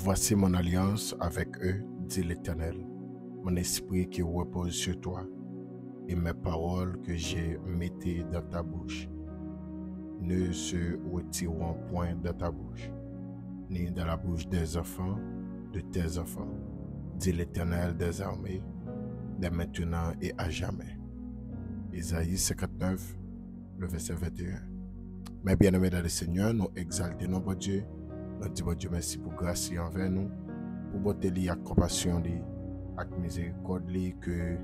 Voici mon alliance avec eux, dit l'Éternel, mon esprit qui repose sur toi, et mes paroles que j'ai mettées dans ta bouche ne se retireront point de ta bouche, ni dans la bouche des enfants de tes enfants, dit l'Éternel des armées, dès maintenant et à jamais. Isaïe 59, le verset 21. Mes bien-aimés dans le Seigneur, nous exaltons notre Dieu, nous disons Dieu merci pour grâce envers nous, pour beauté et compassion, avec miséricorde que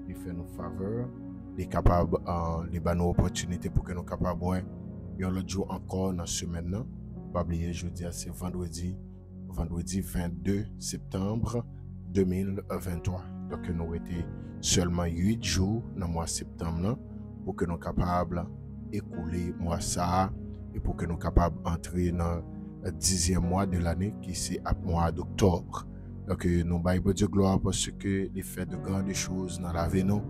il fait nous faveur, il est capable de nous opportunité pour que nous capables et on le jour encore dans ce semaine. Pas oublier, jeudi c'est vendredi 22 septembre 2023. Donc nous été seulement 8 jours dans le mois de septembre pour que nous capables écouler mois ça et pour que nous capables entrer dans le 10e mois de l'année qui c'est le mois d'octobre. Donc nous baillons Dieu gloire parce que il fait de grandes choses dans la vie nous,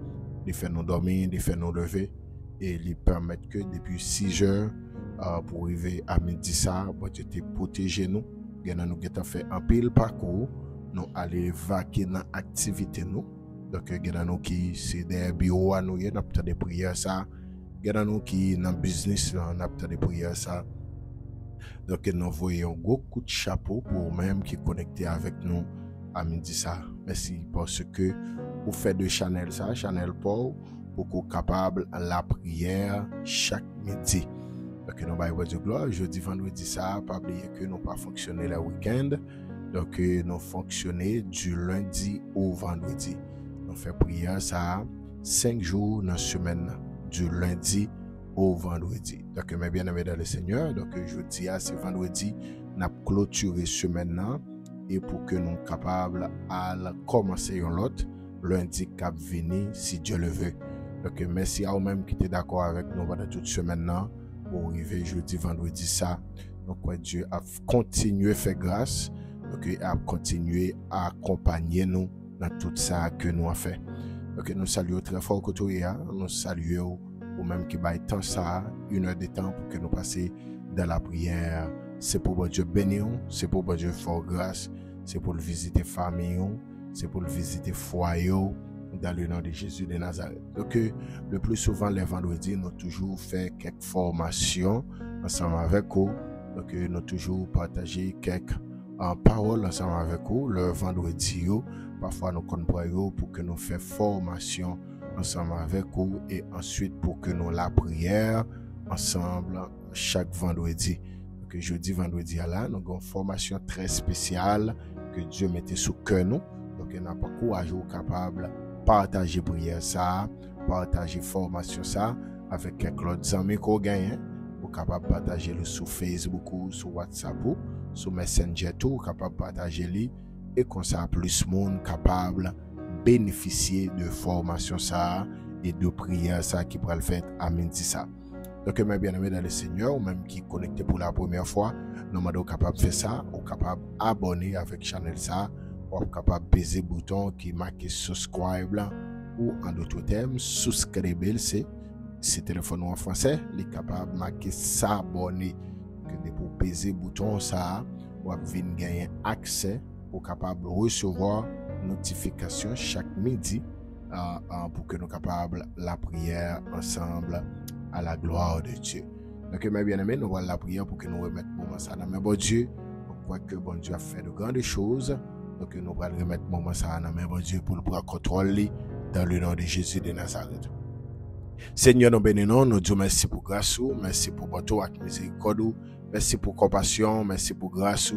il fait nous dormir, il fait nous lever et il permet que depuis 6 heures pour arriver à midi ça, Dieu te protéger nous. Nous avons fait un pile parcours, nous allons vaquer dans l'activité nous. Donc nous avons qui c'est des bureaux à nous, nous avons des prières ça. Nous avons qui dans le business nous avons des prières ça. Donc nous voyons un gros coup de chapeau pour même qui connecté avec nous à midi ça. Merci parce que vous faites de Chanel ça, Chanel Paul, pour qu'on capable la prière chaque midi. Donc nous baillons Dieu gloire, jeudi vendredi ça, pas oublier que nous pas fonctionner le week-end. Donc nous fonctionner du lundi au vendredi. Nous fait prière ça 5 jours dans la semaine, du lundi au vendredi. Donc mes bien-aimés dans le Seigneur, donc jeudi c'est vendredi, n'a clôturé semaine et pour que nous capables à commencer l'autre lundi cap venir si Dieu le veut. Donc merci à vous-même qui êtes d'accord avec nous pendant toute semaine pour arriver jeudi vendredi ça. Donc Dieu a continué à faire grâce, donc il a continué à accompagner nous dans tout ça que nous avons fait. Donc nous saluons très fort côté nous saluons ou même qui baille temps ça, 1 heure de temps pour que nous passions dans la prière. C'est pour Dieu bénir, c'est pour Dieu faire grâce, c'est pour le visiter famille, c'est pour le visiter foyer dans le nom de Jésus de Nazareth. Donc le plus souvent les vendredis, nous toujours fait quelques formations ensemble avec vous. Donc nous toujours partager quelques paroles ensemble avec vous le vendredi. Parfois nous comprenons pour que nous fassions formation ensemble avec vous et ensuite pour que nous la prière ensemble chaque vendredi. Donc jeudi vendredi là, nous avons une formation très spéciale que Dieu mettait sous cœur nous. Donc nous n'avons pas courage ou capable partager prière ça, partager formation ça avec quelques autres amis qu'on gagne. Vous capable partager le sur Facebook ou sur WhatsApp ou sur Messenger tout capable partager li et comme ça plus monde capable bénéficier de formation ça et de prière ça qui pourra le faire à midi ça. Donc mes bien-aimés dans le Seigneur ou même qui connecté pour la première fois, nous sommes capable faire ça, ou capable abonner avec channel ça, ou capable peser bouton qui marque subscribe là, ou en d'autres termes souscrire c'est téléphone en français, il est capable de marquer s'abonner que pour peser bouton ça, ou venir gagner accès pour capable recevoir notification chaque midi pour que nous capables la prière ensemble à la gloire de Dieu. Donc mes bien-aimés, nous allons la prière pour que nous remettions moment ça dans bon Dieu. On croit que bon Dieu a fait de grandes choses. Donc nous allons remettre moment ça dans bon Dieu pour le prendre contrôle dans le nom de Jésus de Nazareth. Seigneur, nous bénissons, nous disons merci pour grâce, merci pour votre avec miséricorde, merci pour compassion, merci pour grâce,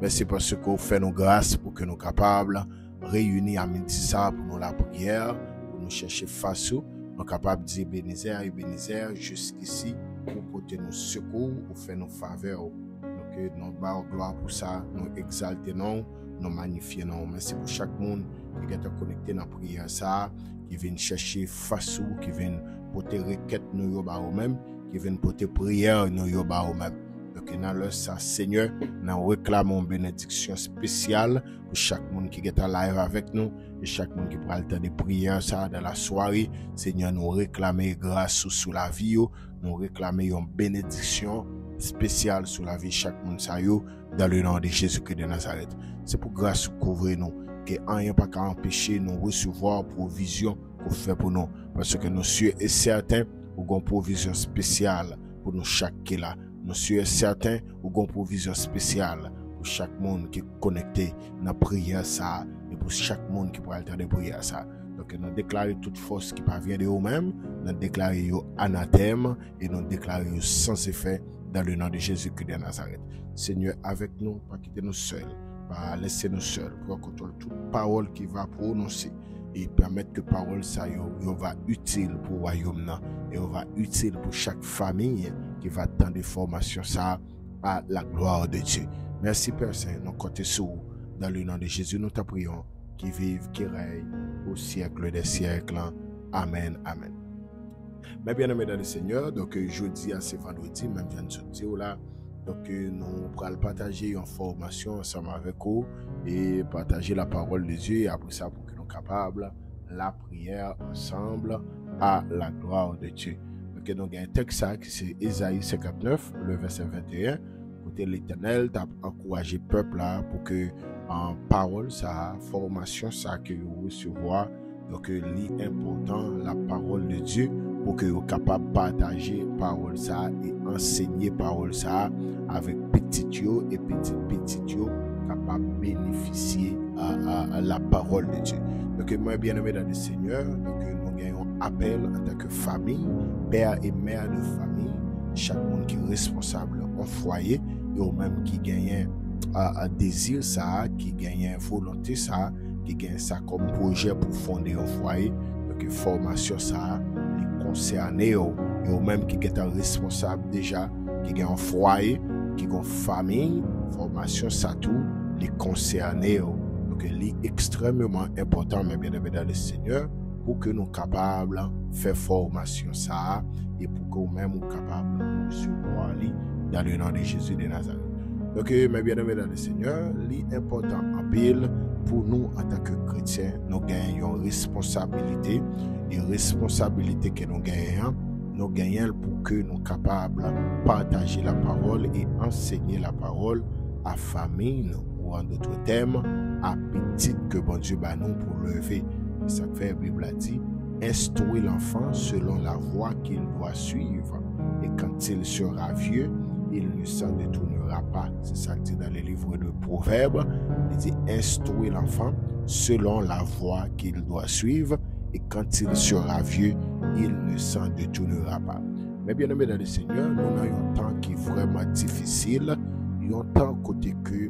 merci parce que vous faites nos grâces pour que nous soyons capables de réunir à midi ça pour nous la prière, pour nous chercher face, nous sommes capables de dire Ebenezer jusqu'ici, pour porter nos secours, pour faire nos faveurs. Donc nous bavons gloire pour ça, nous exaltons, nous magnifions. Merci pour chaque monde qui est connecté dans la prière ça, qui vient chercher face, qui vient porter requête nous même, qui vient porter prière nous même. Donc dans le ça Seigneur, nous réclamons une bénédiction spéciale pour chaque monde qui est en live avec nous et chaque monde qui prend le temps de prière ça dans la soirée. Seigneur, nous réclamons grâce sous la vie, nous réclamons une bénédiction spéciale sur la vie de chaque monde ça yo dans le nom de Jésus-Christ de Nazareth. C'est pour grâce couvrir nous que rien pas qu'à empêcher nous recevoir provision qu'on fait pour nous parce que nous sommes certains ou gon provision spéciale pour nous chaque qui là. Nous sommes certains ou gon provision spéciale pour chaque monde qui est connecté dans prière ça et pour chaque monde qui pourra entendre prière ça. Donc nous déclarons toute force qui parvient de nous-mêmes, nous déclarons anathème et nous déclarons sans effet dans le nom de Jésus-Christ de Nazareth. Seigneur, avec nous, pas quitter nous seuls, pas laisser nous seuls, pour contrôler toute parole qui va prononcer et permettre que parole ça va utile pour le royaume et va utile pour chaque famille qui va attendre des formations ça à la gloire de Dieu. Merci Père Saint, nous comptons sur vous. Dans le nom de Jésus, nous te prions, qui vive, qui règne au siècle des siècles. Amen, amen. Mais bien aimés dans le Seigneur, donc jeudi à ce vendredi, même je viens de dire là, donc nous allons partager une formation ensemble avec vous et partager la parole de Dieu et après ça pour que nous soyons capables la prière ensemble à la gloire de Dieu. Donc nous avons un texte qui c'est Ésaïe 59, le verset 21. Côté l'Éternel t'a encouragé le peuple là pour que en parole ça formation ça que vous recevoir donc l'important la parole de Dieu pour que vous capable de partager parole ça et enseigner parole ça avec petit yo et petit yo capable bénéficier à la parole de Dieu. Donc moi bien aimé dans le Seigneur, donc nous gagnons appel en tant que famille, père et mère de famille, chaque monde qui est responsable en foyer et au même qui gagne un désir ça, qui gagne volonté ça, qui gagne ça comme projet pour fonder un foyer. Donc formation ça les concernés et au même qui est responsable déjà, qui gagne un foyer, qui gagne famille, formation ça tout les concernés. Donc c'est extrêmement important mais bien aimé dans le Seigneur pour que nous capables de faire formation ça et pour que nous-mêmes nous capables de recevoir dans le nom de Jésus de Nazareth. Donc, mes bien-aimés dans le Seigneur, l'important en pile pour nous en tant que chrétiens, nous gagnons une responsabilité, que nous gagnons pour que nous soyons capables de partager la parole et enseigner la parole à famille ou en d'autres termes, à petit que bon Dieu bat nous pour lever. Et ça fait la Bible a dit, instruire l'enfant selon la voie qu'il doit suivre. Et quand il sera vieux, il ne s'en détournera pas. C'est ça que dit dans les livres de Proverbes. Il dit instruire l'enfant selon la voie qu'il doit suivre. Et quand il sera vieux, il ne s'en détournera pas. Mais bien aimé dans le Seigneur, nous avons un temps qui est vraiment difficile. Il y a un temps côté que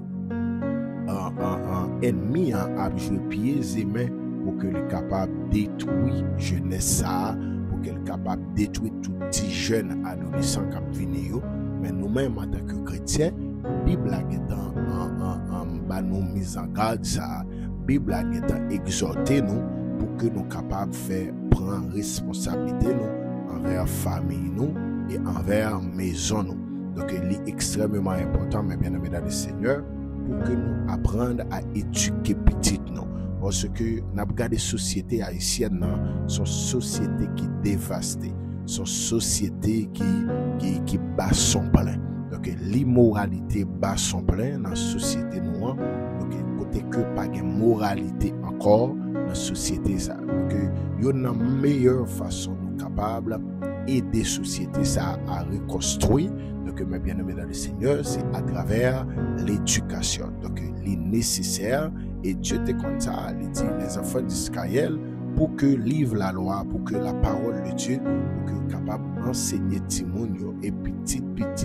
un ennemi a joué pieds et mains pour qu'il soit capable de détruire jeunesse ça, pour qu'il soit capable de détruire tout petit jeune adolescent qui vient. Mais nous-mêmes, en tant que chrétiens, la Bible a nous mise en garde, la Bible a exhorté nous pour que nous soyons capables de faire prendre responsabilité nous, envers la famille nous, et envers la maison. Nous. Donc, il est extrêmement important, mais bien aimé dans le Seigneur, pour que nous apprenions à éduquer petit nous. Parce que nous avons regardé la société haïtienne, son société qui est dévastée. Son société qui bat son plein. Donc l'immoralité bat son plein dans la société noire. Donc côté que pas de moralité encore dans la société ça. Donc il y a une meilleure façon nous capable aider la société ça à reconstruire. Donc mes bien-aimés dans le Seigneur, c'est à travers l'éducation. Donc il est nécessaire et Dieu te comme ça, il dit les enfants d'Israël pour que livre la loi, pour que la parole de Dieu, pour que capable enseigner Timonio et petit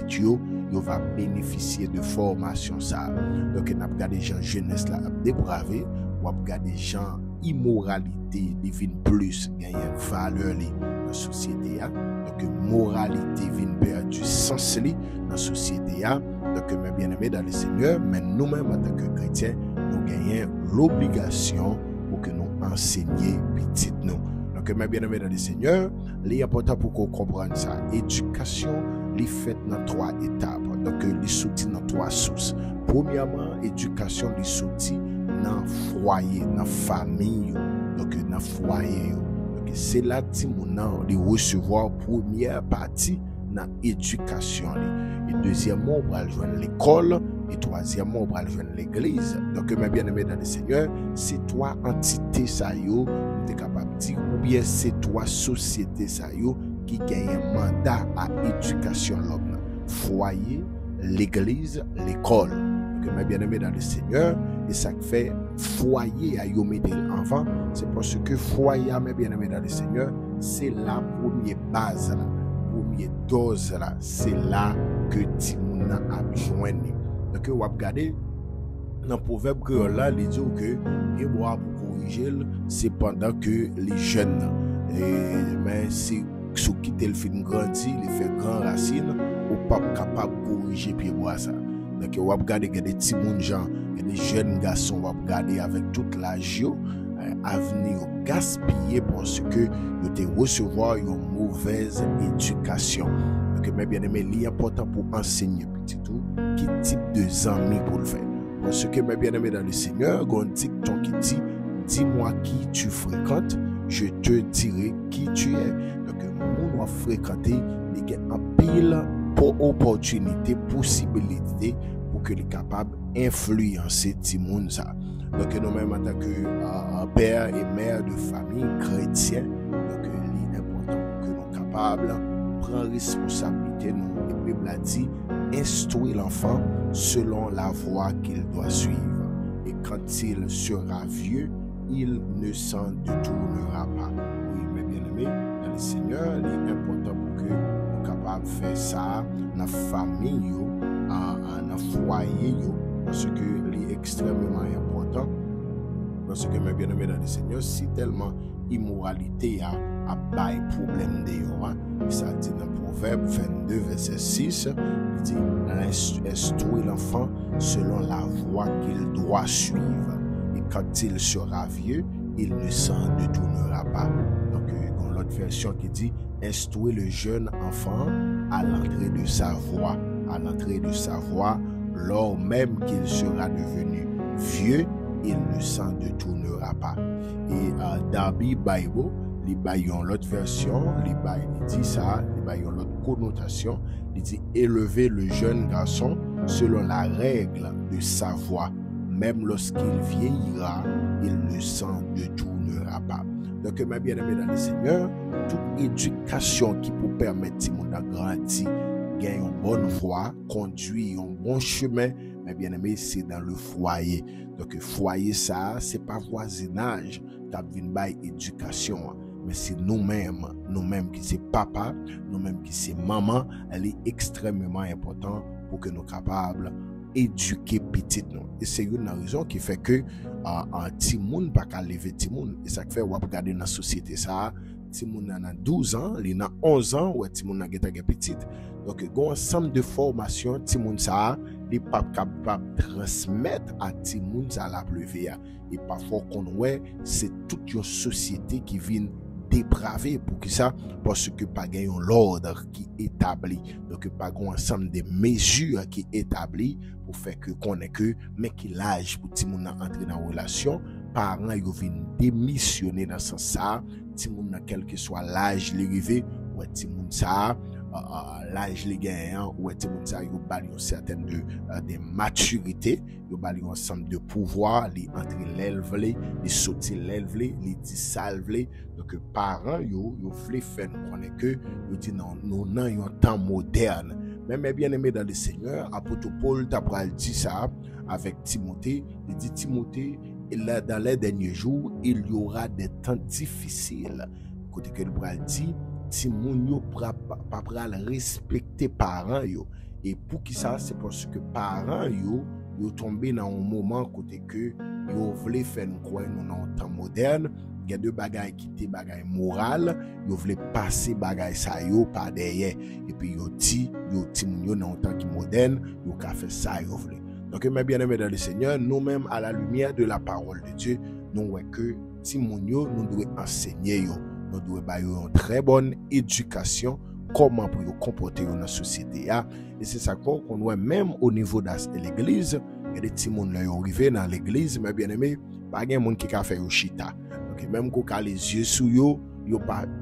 yo va bénéficier de formation ça. Donc on a regardé des gens jeunesse là dépravé, on a regardé des gens immoralité divine plus gagner valeur dans la société. Donc moralité vient perdre du sens dans la société. Donc mes bien-aimés dans le Seigneur, mais nous-mêmes en tant que chrétiens, nous gagnons l'obligation pour que nous enseignions petit nous. Donc mes bien-aimés dans le Seigneur, l'important pour qu'on comprenne ça, éducation, les fait dans 3 étapes. Donc les soutient dans 3 sources. Premièrement, éducation les soutient dans foyer, dans famille. Donc dans foyer. Donc c'est là que nous recevoir première partie dans l'éducation. Et deuxièmement, on va joindre l'école. Et troisièmement, on va joindre l'église. Donc, mes bien-aimés dans le Seigneur, c'est toi, entité, ça y est, on est capable de dire, ou bien c'est toi, société, ça y est, qui gagne un mandat à l'éducation l'homme. Foyer, l'église, l'école. Donc, mes bien-aimés dans le Seigneur, et ça fait foyer à yomédé l'enfant, c'est parce que foyer, mes bien-aimés dans le Seigneur, c'est la première base, la première dose, là, c'est là que Timouna a besoin. Donc, on va regarder dans le proverbe créole là, il dit que il boit pour corriger, c'est pendant que les jeunes, mais c'est sous qui tel film grandi, il fait grand racine, ou pas capable de corriger puis boire ça. Donc, on va regarder que des petits gens, des jeunes garçons, on va regarder avec toute la géo, avenir gaspillé parce que ils te recevoir une mauvaise éducation. Donc, mes bien-aimés, il est important pour enseigner petit tout, qui type de amis pour le faire. Parce que mes bien-aimés dans le Seigneur, il y a un dicton qui dit, dis-moi qui tu fréquentes, je te dirai qui tu es. Donc, on doit fréquenter, il y a un pile pour opportunité, possibilité pour que les capables d'influencer tout le monde. Donc, nous-mêmes, en tant que père et mère de famille chrétien, donc, il est important pour que nous soyons capables de prendre responsabilité. Nous, la Bible a dit, instruire l'enfant selon la voie qu'il doit suivre. Et quand il sera vieux, il ne s'en détournera pas. Oui, mes bien-aimés, dans le Seigneur, il est important pour que nous soyons capables de faire ça dans la famille, dans le foyer, parce que c'est extrêmement important. Parce que mes bien-aimés dans le Seigneur, si tellement immoralité a bail problème de yo, ça dit dans Proverbe 22 verset 6, il dit instruire l'enfant selon la voie qu'il doit suivre, et quand il sera vieux, il ne s'en détournera pas. Donc dans l'autre version qui dit instruire le jeune enfant à l'entrée de sa voie, lors même qu'il sera devenu vieux, il ne s'en détournera pas. Et Darby Bible, il y a l'autre version, il dit ça, il y a l'autre connotation, il dit élever le jeune garçon selon la règle de sa voix, même lorsqu'il vieillira, il ne s'en détournera pas. Donc, mes bien-aimés dans le Seigneur, toute éducation qui peut permettre de grandir, gagner une bonne voie, conduire un bon chemin, mes bien-aimés, c'est dans le foyer. Donc, foyer, ça, c'est pas voisinage, qui vient by éducation, mais c'est nous-mêmes qui c'est papa, nous-mêmes qui c'est maman, elle est extrêmement important pour que nous soyons capables d'éduquer petit nous. Et c'est une raison qui fait que un petit monde pas qu'à lever petit monde. Et ça fait on va regarder dans la société ça, petit monde a 12 ans, il a 11 ans, ou petit monde a petit. Donc il y a un ensemble de formations petit monde ça, il pas capable de transmettre à petit monde ça la pleuver. Et parfois qu'on voit c'est toute une société qui vient dépravé pour que ça, parce que pas gagne l'ordre qui établi, donc pas un ensemble de mesures qui établi pour faire que connaît que mais qui l'âge pour ti moun entrer dans relation, parents ils viennent démissionner dans ce sens ça, ti moun quel que soit l'âge l'arrivée ou ti moun ça l'âge les gagnants ou ti moun ça yo bali une certaine de maturité, yo bali ensemble de pouvoir, les entrer l'élevler, les sortir l'élevler, les dissalver. Donc parents yo voulaient faire connaître que yo dit non nous dans un temps moderne. Mais mes bien-aimés dans le Seigneur, apôtre Paul t'a dit ça avec Timothée, il dit Timothée, dans les derniers jours, il y aura des temps difficiles. Côté que le bral dit si moun yo pas pral respecter parents yo, et pour qui ça c'est parce que parents yo tombé dans un moment côté que yo voulait faire nous croire nous dans un temps moderne, il y a deux bagailles qui étaient bagailles morales, yo voulait passer bagailles ça yo par derrière, et puis yo ti moun yo dans un temps qui moderne, yo ka fait ça yo voulait. Donc mes bien-aimés dans le Seigneur, nous-mêmes à la lumière de la parole de Dieu, nous voyons que ti moun yo nous devons enseigner yo, nous devons avoir une très bonne éducation comment pour nous comporter dans la société. Et c'est ça qu'on voit même au niveau de l'église. Il y a des petits gens qui arrivent dans l'église, mais bien aimé, pas de monde qui a fait un chita. Donc même quand les yeux sur eux,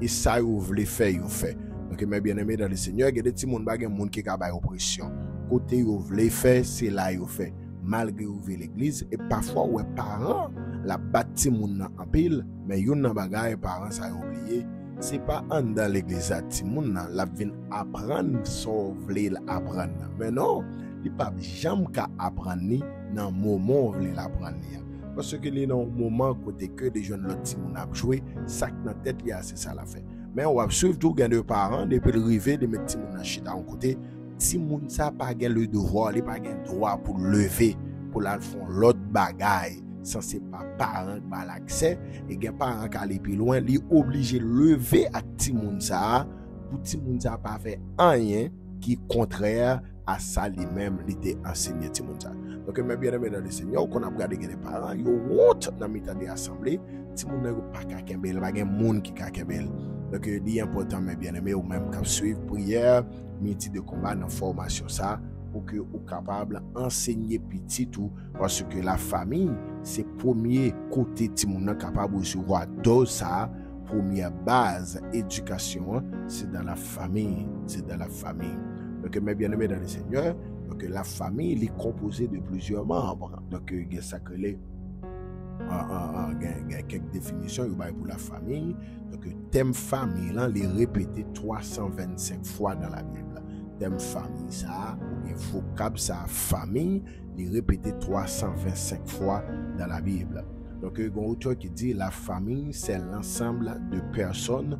et ça vous voulez faire, vous fait. Donc mes bien-aimés dans le Seigneur, il y a des petits monde bagay monde qui ka bay oppression. Côté yo vle faire, c'est là yo fait. Malgré ouvrir l'église et parfois ouais parents la bâti moun nan en pile, mais yon nan bagay parents ça oublié, c'est pas en dans l'église à ti moun nan la vinn apprendre so vle apprendre. Mais non, li pa jam ka apprendre ni nan moment vle l'apprendre. Parce que li nan moment côté que des jeunes l'autre ti moun a joué, sac dans tête li a c'est ça la fait. Mais on va suivre tout gain de parents depuis le river de mettre ti moun nan chita en côté. Si moun sa pa gen le devoir, li pa gen droit pour lever, pour la font l'autre bagaille, sans c'est pas parent qui a l'accès, et gen parent qui aller plus loin, li obligé lever à ti moun sa, pour ti moun sa pas fait rien qui contraire à ça lui-même li te enseigné ti moun sa. Donc mes bien-aimés dans le Seigneur, qu'on a regardé les parents, yo honte dans mi de assemblée, ti moun nan pas ka kembel, pa gen moun qui ka kembel. Donc il est important mes bien-aimés ou même quand suivre prière, midi de combat dans formation ça pour que vous capable enseigner petit tout parce que la famille c'est premier côté ti moun capable recevoir dose ça première base éducation c'est dans la famille, donc mes bien-aimés dans le Seigneur, donc la famille est composée de plusieurs membres, donc il y a ça que les quelques définitions pour la famille. Donc thème famille là les répété 325 fois dans la Bible. Thème famille ça ou vocable ça famille les répété 325 fois dans la Bible. Donc il y a un auteur qui dit la famille c'est l'ensemble de personnes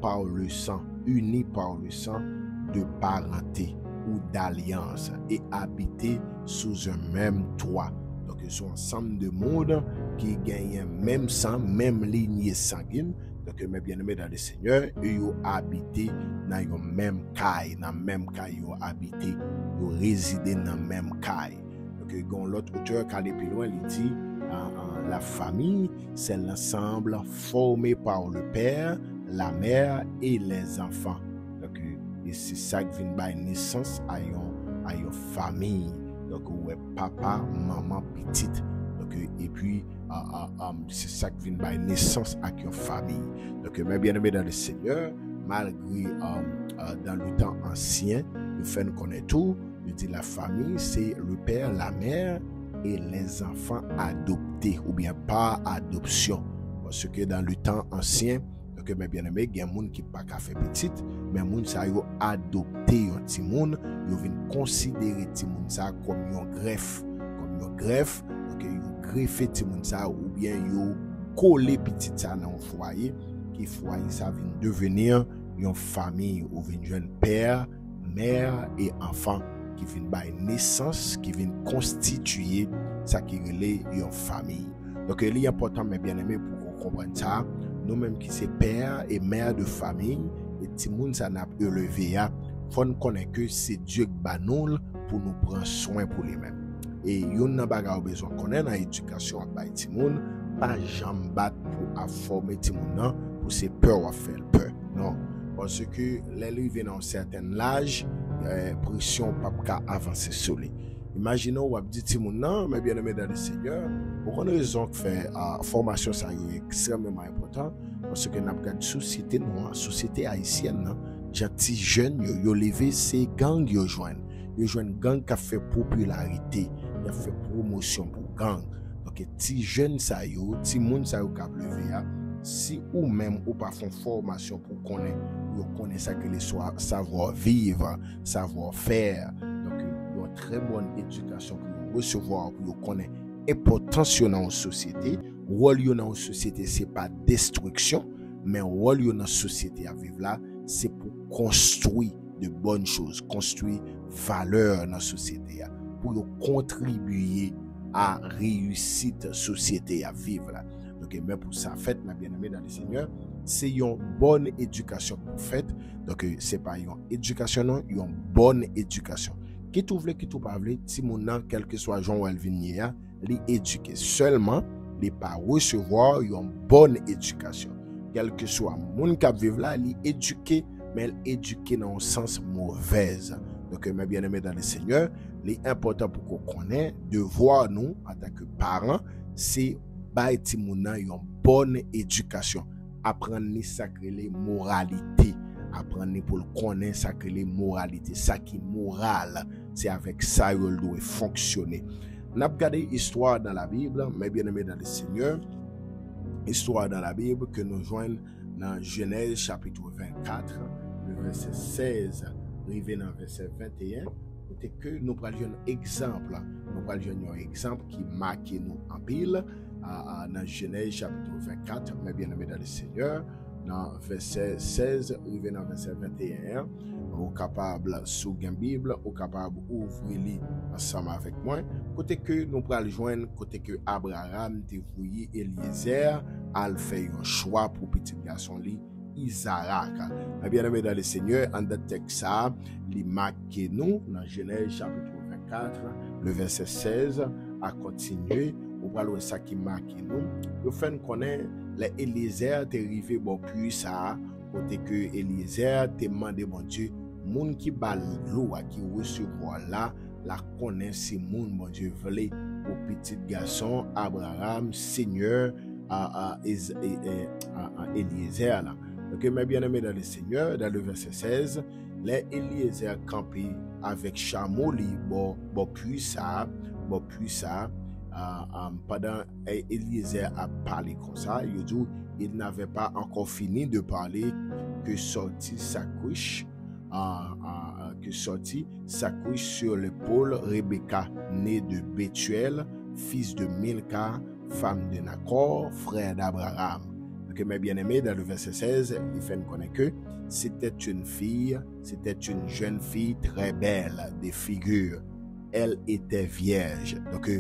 par le sang, unies par le sang de parenté ou d'alliance et habitées sous un même toit. Donc ils sont ensemble de monde qui gagnent même sang, même lignée sanguine. Donc mes bien-aimés dans le Seigneur, ils ont habité dans la même caille, ils ont habité, ils ont résidé dans la même caille. Donc l'autre auteur qui allait plus loin, il dit la famille, c'est l'ensemble formé par le père, la mère et les enfants. Donc et c'est ça qui vient de naissance à une famille. Donc ouais, papa, maman, petite. Donc et puis c'est ça qui vient de naissance à une famille. Donc mes bien-aimés dans le Seigneur, malgré dans le temps ancien, le fait qu'on connaît tout, il dit la famille, c'est le père, la mère et les enfants adoptés ou bien par adoption. Parce que dans le temps ancien, donc mes bien-aimés, il y a des gens qui pas qu'à faire petite, mais les gens ça yo adopté un petit monde, yo vinn considérer petit monde ça comme un greffe, donc yo greffé petit monde ça ou bien yo coller petit ça dans un foyer, qui foyer ça vient devenir une famille ou vinn jeune père, mère et enfant qui vient by naissance, qui vient constituer ça qui relève une famille. Donc il est important mes bien-aimés pour qu'on comprenne ça. Nous-mêmes qui sommes père et mère de famille, et tout le monde s'en a élevé, il faut nous connaître que c'est Dieu qui nous pour nous prendre soin pour lui-même. Et yon nan baga ou besoin connaître dans l'éducation à bay ti moun, pas jamais battre pour former ti moun nan pour ses peur à faire peur. Non, parce que les vient dans un certain âge, pression pas avancer sur lui. Imaginons ou dit ti moun nan, mais bien aimé dans le Seigneur, pour une raison que fait formation ça est extrêmement important parce que n'a pas de société noire, société haïtienne, gentil jeune yo levé ces gang yo joindre gang qui a fait popularité, il a fait promotion pour gang. Donc ti jeune ça yo, ti moun ça yo ka levé si ou même ou pas font formation pour connaître ça que les savoir vivre, savoir faire. Donc une très bonne éducation pour recevoir, pour connaître importance dans la société. Rôle dans la société c'est pas destruction, mais rôle dans la société à vivre là, c'est pour construire de bonnes choses, construire valeur dans la société pour contribuer à réussite société à vivre là. Donc même pour ça fait ma bien-aimée dans le Seigneur, c'est une bonne éducation pour fait. Donc c'est pas une éducation non, une bonne éducation. Qui tout vle qui tout pas vle, si mon nan quel que soit Jean ou Elvinier, li éduquer seulement, li pas recevoir une bonne éducation. Quel que soit moun qui vivre là, li éduquer mais éduquer dans un sens mauvaise. Donc mes bien-aimés dans le Seigneur, l'important pour qu'on connaisse devoir nous en tant que parents, c'est bay ti moun nan une bonne éducation, apprendre les sacrés moralité, apprendre pour le connaître ça que les moralités, ça qui moral, c'est avec ça qu'il doit fonctionner. On a regardé l'histoire dans la Bible, mes bien-aimés dans le Seigneur, histoire dans la Bible que nous joignons dans Genèse chapitre 24, le verset 16, arrivé dans le verset 21, c'est que nous prenons un exemple, un exemple qui marque nous en pile dans Genèse chapitre 24, mes bien-aimés dans le Seigneur, dans verset 16, arrivé dans verset 21, ou capable sous la Bible, ou capable ouvrir ensemble avec moi, côté que nous prenons joindre, côté que Abraham dévoué Eliezer, a fait un choix pour petit garçon li Isaac. Mais bien aimé dans le Seigneur, en de texte ça, il marque nous dans Genèse chapitre 24, le verset 16, à continuer, ou parler ça qui marque nous. Le fait connaître les Eliezer t'est arrivé bon puis ça, côté que Eliezer t'est demandé bon Dieu, moun qui bal l'eau qui recevoir là, la connaît si moun bon Dieu voulait au petit garçon Abraham Seigneur à Eliezer là. Donc mes bien-aimés dans le Seigneur, dans le verset 16, les Eliezer campé avec chameau li bon puis ça pendant Eliezer a parlé comme ça, il n'avait pas encore fini de parler que sortit sa couche sur l'épaule Rebecca, née de Bethuel, fils de Milka, femme de Nacor, frère d'Abraham. Donc mes bien-aimés, dans le verset 16, il fait connaître que c'était une jeune fille très belle des figures. Elle était vierge. Donc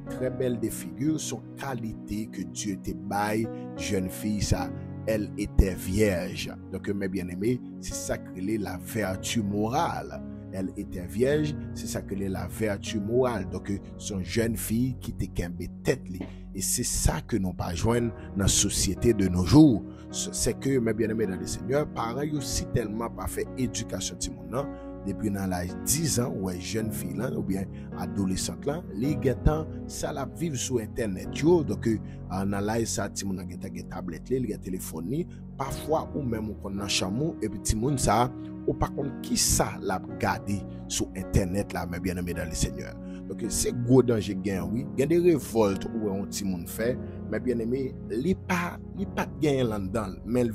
très belle des figures, son qualité que Dieu te baille, jeune fille ça. Elle était vierge. Donc mes bien-aimés, c'est ça que est la vertu morale. Elle était vierge, c'est ça que est la vertu morale. Donc son jeune fille qui te kembe tête li. Et c'est ça que nous pas joindre dans la société de nos jours. C'est que mes bien-aimés dans le Seigneur, pareil aussi tellement pas fait éducation ti moun nan. Depuis dans l'âge 10 ans, ou jeune fille là, ou bien adolescente là, les gens ça la vivent sur internet yo, donc dans l'âge ça ti moun gen tablette, les téléphone, parfois ou même on dans chamou et puis ti moun ça ou par contre qui ça l'a garder sur internet là, mes bien-aimés dans le Seigneur. Donc c'est gros danger gain oui, gain des révoltes ou on ti moun fait, mes bien-aimés, li pas gain là-dedans, mais il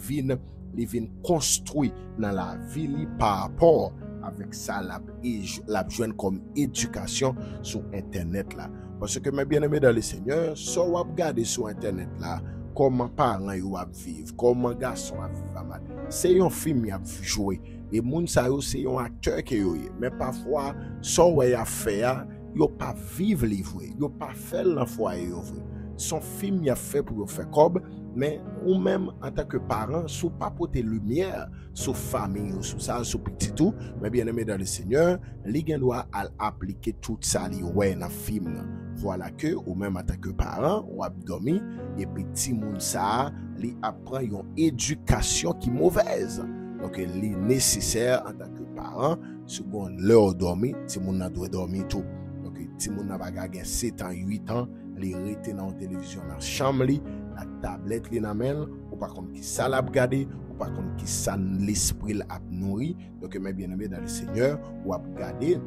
vient construit dans la vie par rapport avec ça la joindre comme éducation sur internet là, parce que mes bien-aimés dans le Seigneur, so ou regarder sur internet là comment parents yo a vivre, comment garçon a vivre, c'est un film y a joué et moun sa yo c'est un acteur que yo, mais parfois so ou a faire yo pas vivre livre, yo pas faire l'enfoi yo vrai, son film y a fait pour faire comme. Mais ou même en tant que parent, sous pas porter lumière sur famille ou sur ça, sur petit tout, mais bien aimé dans le Seigneur, li gen doit appliquer tout ça li ouais dans film. Voilà que ou même en tant que parent, ou abdomi et petit moun ça, li apprend une éducation qui mauvaise. Donc li nécessaire en tant que parent, seconde l'heure dormi, ti moun nan doit dormir tout. Donc ti moun nan baga gen 7 ans, 8 ans, li rete dans la télévision dans chambre li, la tablette li nan men, ou pas comme qui ça l'a regarder, ou pas comme qui ça l'esprit l'a nourri. Donc mes bien-aimés dans le Seigneur, ou a regarder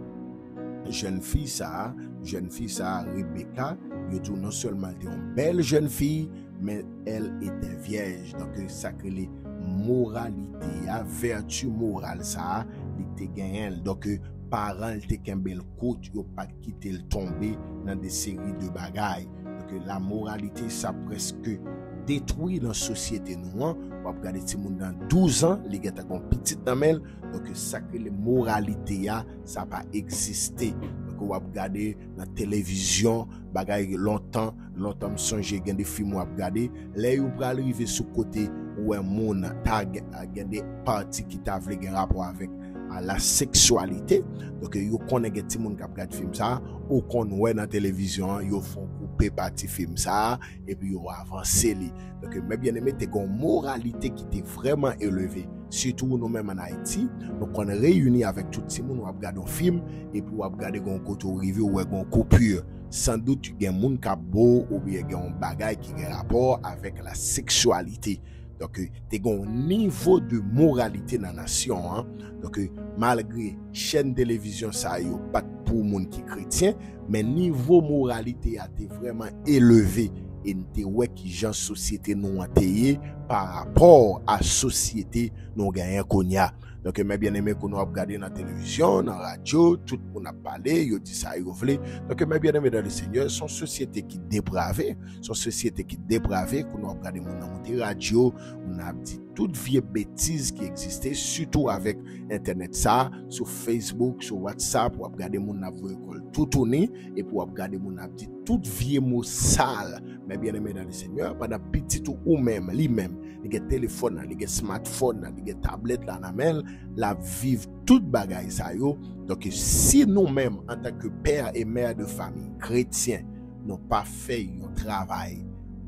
jeune fille ça Rebecca, yo dit non seulement une belle jeune fille, mais elle était vierge. Donc ça que les moralité, la vertu morale ça, il était gagné. Donc parents te kembel côte, yo pas quitter le tomber dans des séries de bagailles. Donc la moralité ça presque détruit dans la société nous. On va regarder ti moun dans 12 ans, les gars ont petite damel, donc ça que les moralités ça pas exister. Donc on va regarder la télévision, bagaille longtemps me songe gen des films on regarder, là yo pral arriver sur côté où un monde tag gen des parties qui t'a vle gen rapport avec à la sexualité. Donc yo connaît gen ti moun k'ap regarder film ça, ou kon ouais dans télévision, yo font couper partie film ça et puis yo avancer li. Donc mes bien-aimés, t'es une moralité qui était vraiment élevée. Surtout nous même en Haïti, donc on réunit avec tout le monde, on regarde un film et puis on regarde un côté review ou un coupure. Sans doute il y a un monde qui a beau ou bien il y a un bagage qui a rapport avec la sexualité. Donc, tu as un niveau de moralité dans la nation. Hein? Donc, malgré chaîne télévision, ça y pas pour monde qui est chrétien, mais niveau moralité a été vraiment élevé. Et nous ouais qui gens société nous atteillé par rapport à société nous gagnons qu'on y a. Donc mes bien-aimés qu'on a regardé dans la télévision, dans la radio, tout le monde a parlé, ils dit ça, ils voulaient. Donc mes bien-aimés dans le Seigneur, son société qui dépravée, qu'on a regardé dans la radio, on a dit toute vieille bêtise qui existait, surtout avec internet ça, sur Facebook, sur WhatsApp, pour regarder mon école tout tourné et pour regarder mon dit toute vieille mot sale. Mais bien aimé dans le Seigneur, pendant petit ou même lui-même, il y a téléphone, il y a smartphone, il y a tablette là dans main, la vivre toute bagaille ça yo. Donc si nous-mêmes en tant que père et mère de famille chrétiens n'ont pas fait un travail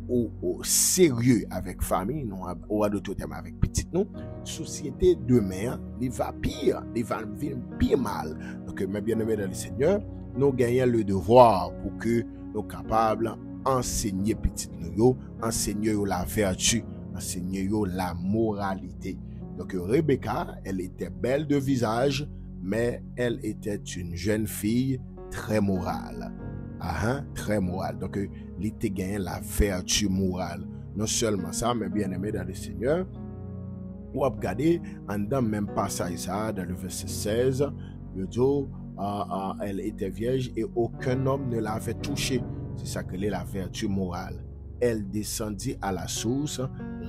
au sérieux avec famille, non ou à d'autres termes avec petit nous, société demain, il va pire, il va vivre pire mal. Donc mes bien-aimés dans le Seigneur, nous gagnons le devoir pour que nous capables enseigner petit nous, enseigner la vertu, enseigner la moralité. Donc Rebecca, elle était belle de visage, mais elle était une jeune fille très morale. Très morale. Donc elle était gagné la vertu morale. Non seulement ça, mais bien aimé dans le Seigneur. Ou regardez, en dans même passage ça, dans le verset 16, il dit, elle était vierge et aucun homme ne l'avait touchée. C'est ça que est la vertu morale. Elle descendit à la source,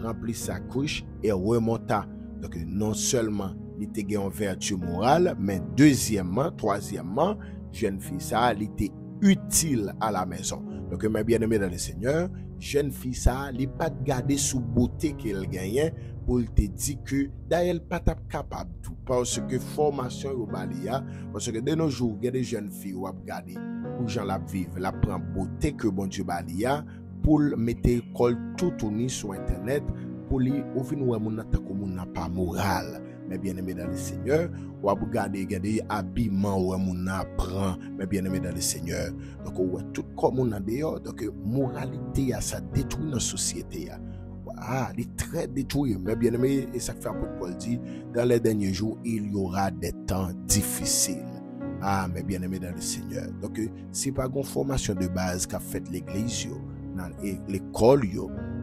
remplit sa couche et remonta. Donc non seulement il était une vertu morale, mais deuxièmement, troisièmement, jeune fille ça, elle était utile à la maison. Donc mes bien-aimés dans le Seigneur, jeune fille ça, elle pas de garder sous beauté qu'elle gagnait pour te dire que d'ailleurs pas capable tout parce que formation au balia, parce que de nos jours, il y a des jeunes filles ou regarder pour gens la vivre, la prend beauté que bon Dieu balia pour mettre école tout tourné sur internet pour lui au fin ouais mon attaque comme n'a pas moral. Mais bien aimé dans le Seigneur, ou à regarder habillement ou mon apprend, mais bien aimé dans le Seigneur. Donc ouais tout comme on a dehors, donc moralité ça détruit notre société. Il est très détruit, mais bien aimé, et ça fait apôtre Paul dit, dans les derniers jours, il y aura des temps difficiles. Mais bien aimé dans le Seigneur. Donc, c'est pas une formation de base qu'a fait l'église, dans l'école,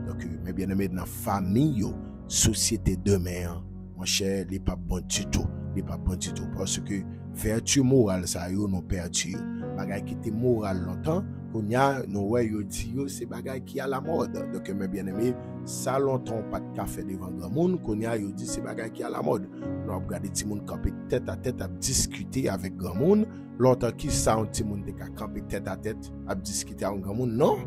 donc, mais bien aimé dans la famille, société demain, mon cher, il n'est pas bon du tout. Il n'est pas bon du tout. Parce que vertu morale, ça, nous perdu. Bagay qui était moral longtemps, qu'on y a, nous, c'est bagay qui a la mode. Donc, mes bien-aimés, ça longtemps, pas de café devant grand monde, qu'on y a, dit, c'est bagay qui a la mode. Nous avons regardé tout le monde camper tête à tête à discuter avec grand monde. Longtemps, qui ça, tout le monde camper tête à tête à discuter avec grand monde? Non.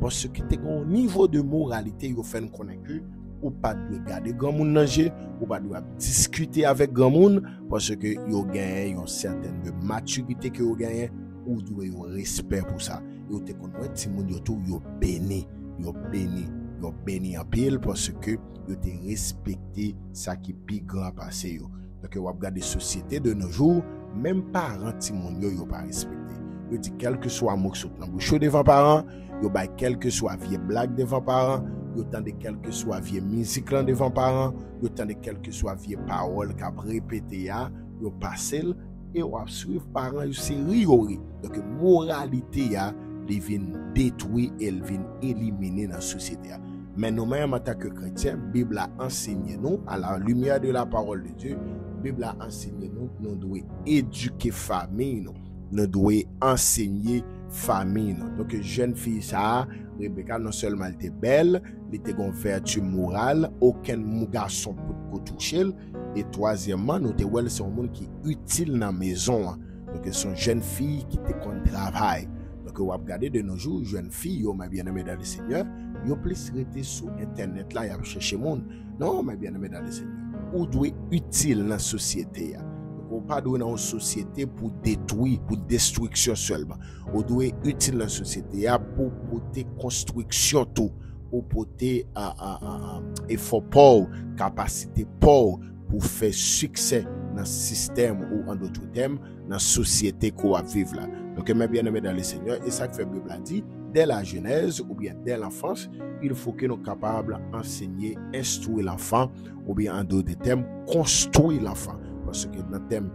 Parce que tu as un niveau de moralité, il fait convaincu, ou pas de garder grand monde nager, ou pas de discuter avec grand monde, parce que vous gagnez une certaine maturité que vous gagnez, ou doit un respect pour ça. Vous te connaissez, si moun yo tout yo béni en pile parce que vous te respecté ça qui pi grand passé yo. Donc vous regardez société de nos jours, même parents ti moun yo pas respecté. Yo dit quel que soit mot sous dans bouche devant parents, yo bay quel que soit vieux blague devant parents, yo tande quel que soit vieux musique devant parents, yo tande quel que soit vieux parole qu'a répété ya, yo passé et on suivre parents c'est riori. Donc moralité ya li vient détruire et elle vient éliminer dans la société. Mais nous-mêmes en tant que chrétiens, Bible a enseigné nous à la lumière de la parole de Dieu. Bible a enseigné nous devons éduquer famille nous devons enseigner famille nous. Donc jeune fille ça, Rebecca non seulement elle était belle, elle était une vertu morale, aucun garçon peut toucher. Et troisièmement, nous devons c'est un monde qui est utile dans la maison. Donc c'est une jeune fille qui te qu'on travail. Donc vous regardez de nos jours jeune fille, ma bien-aimé dans le Seigneur, yo plus rester sur internet là, y a chercher monde. Non, ma bien-aimé dans le Seigneur. Ou doit utile dans la société. On pas dans une société pour détruire, pour destruction seulement. On doit utile dans la société pour porter construction tout, pour porter effort pour capacité pour faire succès dans le système ou en d'autres termes dans la société qu'on va vivre là. Donc mes bien-aimés dans le Seigneur, et ça que fait Bible a dit, dès la jeunesse ou bien dès l'enfance, il faut que nous soyons capables d'enseigner, instruire l'enfant, ou bien en d'autres termes, construire l'enfant. Parce que dans le thème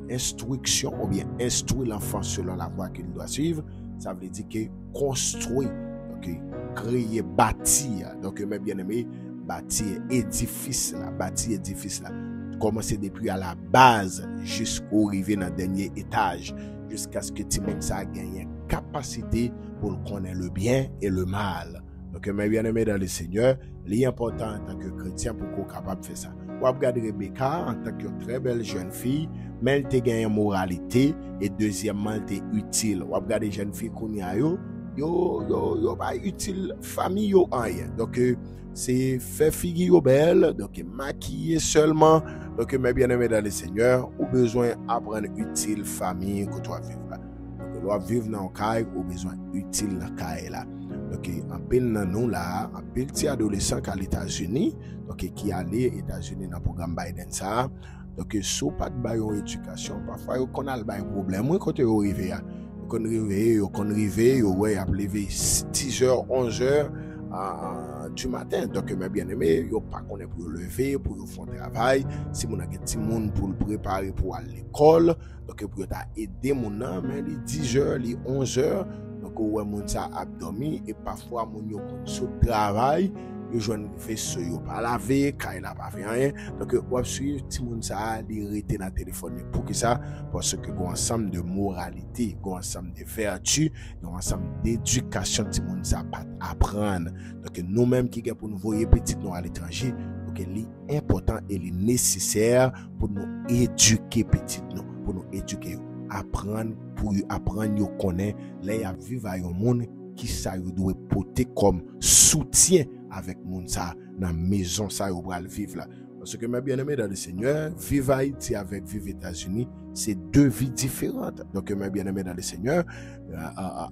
instruction, ou bien instruire l'enfant selon la voie qu'il doit suivre, ça veut dire que construire, donc créer, bâtir. Donc, mes bien-aimés, bâtir édifice là, commencer depuis à la base jusqu'au arriver dans le dernier étage, jusqu'à ce que tout le monde ça gagne capacité pour connaître le bien et le mal. Donc, mes bien-aimés dans le Seigneur, l'important en tant que chrétien pour qu'on soit capable de faire ça. Vous regardez Rebecca en tant que très belle jeune fille, mais elle a gagné moralité et deuxièmement, elle est utile. Vous regardez jeune fille qu'on y a yo pas utile famille yo rien. Donc c'est faire figure belle, donc maquiller seulement. Donc mes bien-aimés dans le Seigneur, ou besoin apprendre utile famille que toi vivre là. Donc doit vivre dans caille ou besoin utile dans caille là. Donc en pile dans nous là, en pile petit adolescent à les États-Unis, donc qui allait aux États-Unis dans le programme Biden ça. Donc sous pas de bail éducation, parfois on a le bail problème moi quand on arrivé là. Qu'on arrive, ouais, à lever 10h, 11h du matin. Donc, mes bien-aimés, yo pas qu'on est pour lever, pour faire un travail. Si mon a petit monde pour le préparer pour aller à l'école, donc pour aider mon nom, mais les 10h, les 11h, donc ouais, mon ça a dormi et parfois mon yo sur travail. Yo joine vaisseau yo pas laver, quand il a pas fait rien. Donc on suit tout monde ça li rester dans téléphone pour que ça parce que un ensemble de moralité, un ensemble de vertus, un ensemble d'éducation tout monde ça pas apprendre. Donc nous même qui pour nous voyer petit nous à l'étranger, donc il est important et il est nécessaire pour nous éduquer petit nous, pour nous éduquer, apprendre pour apprendre yo connaître les à vivre à un monde qui ça doit porter comme soutien avec moun ça dans maison ça ou va vivre là parce que mes bien-aimés dans le Seigneur, vivre Haïti avec vivre États-Unis, c'est deux vies différentes. Donc mes bien-aimés dans le Seigneur,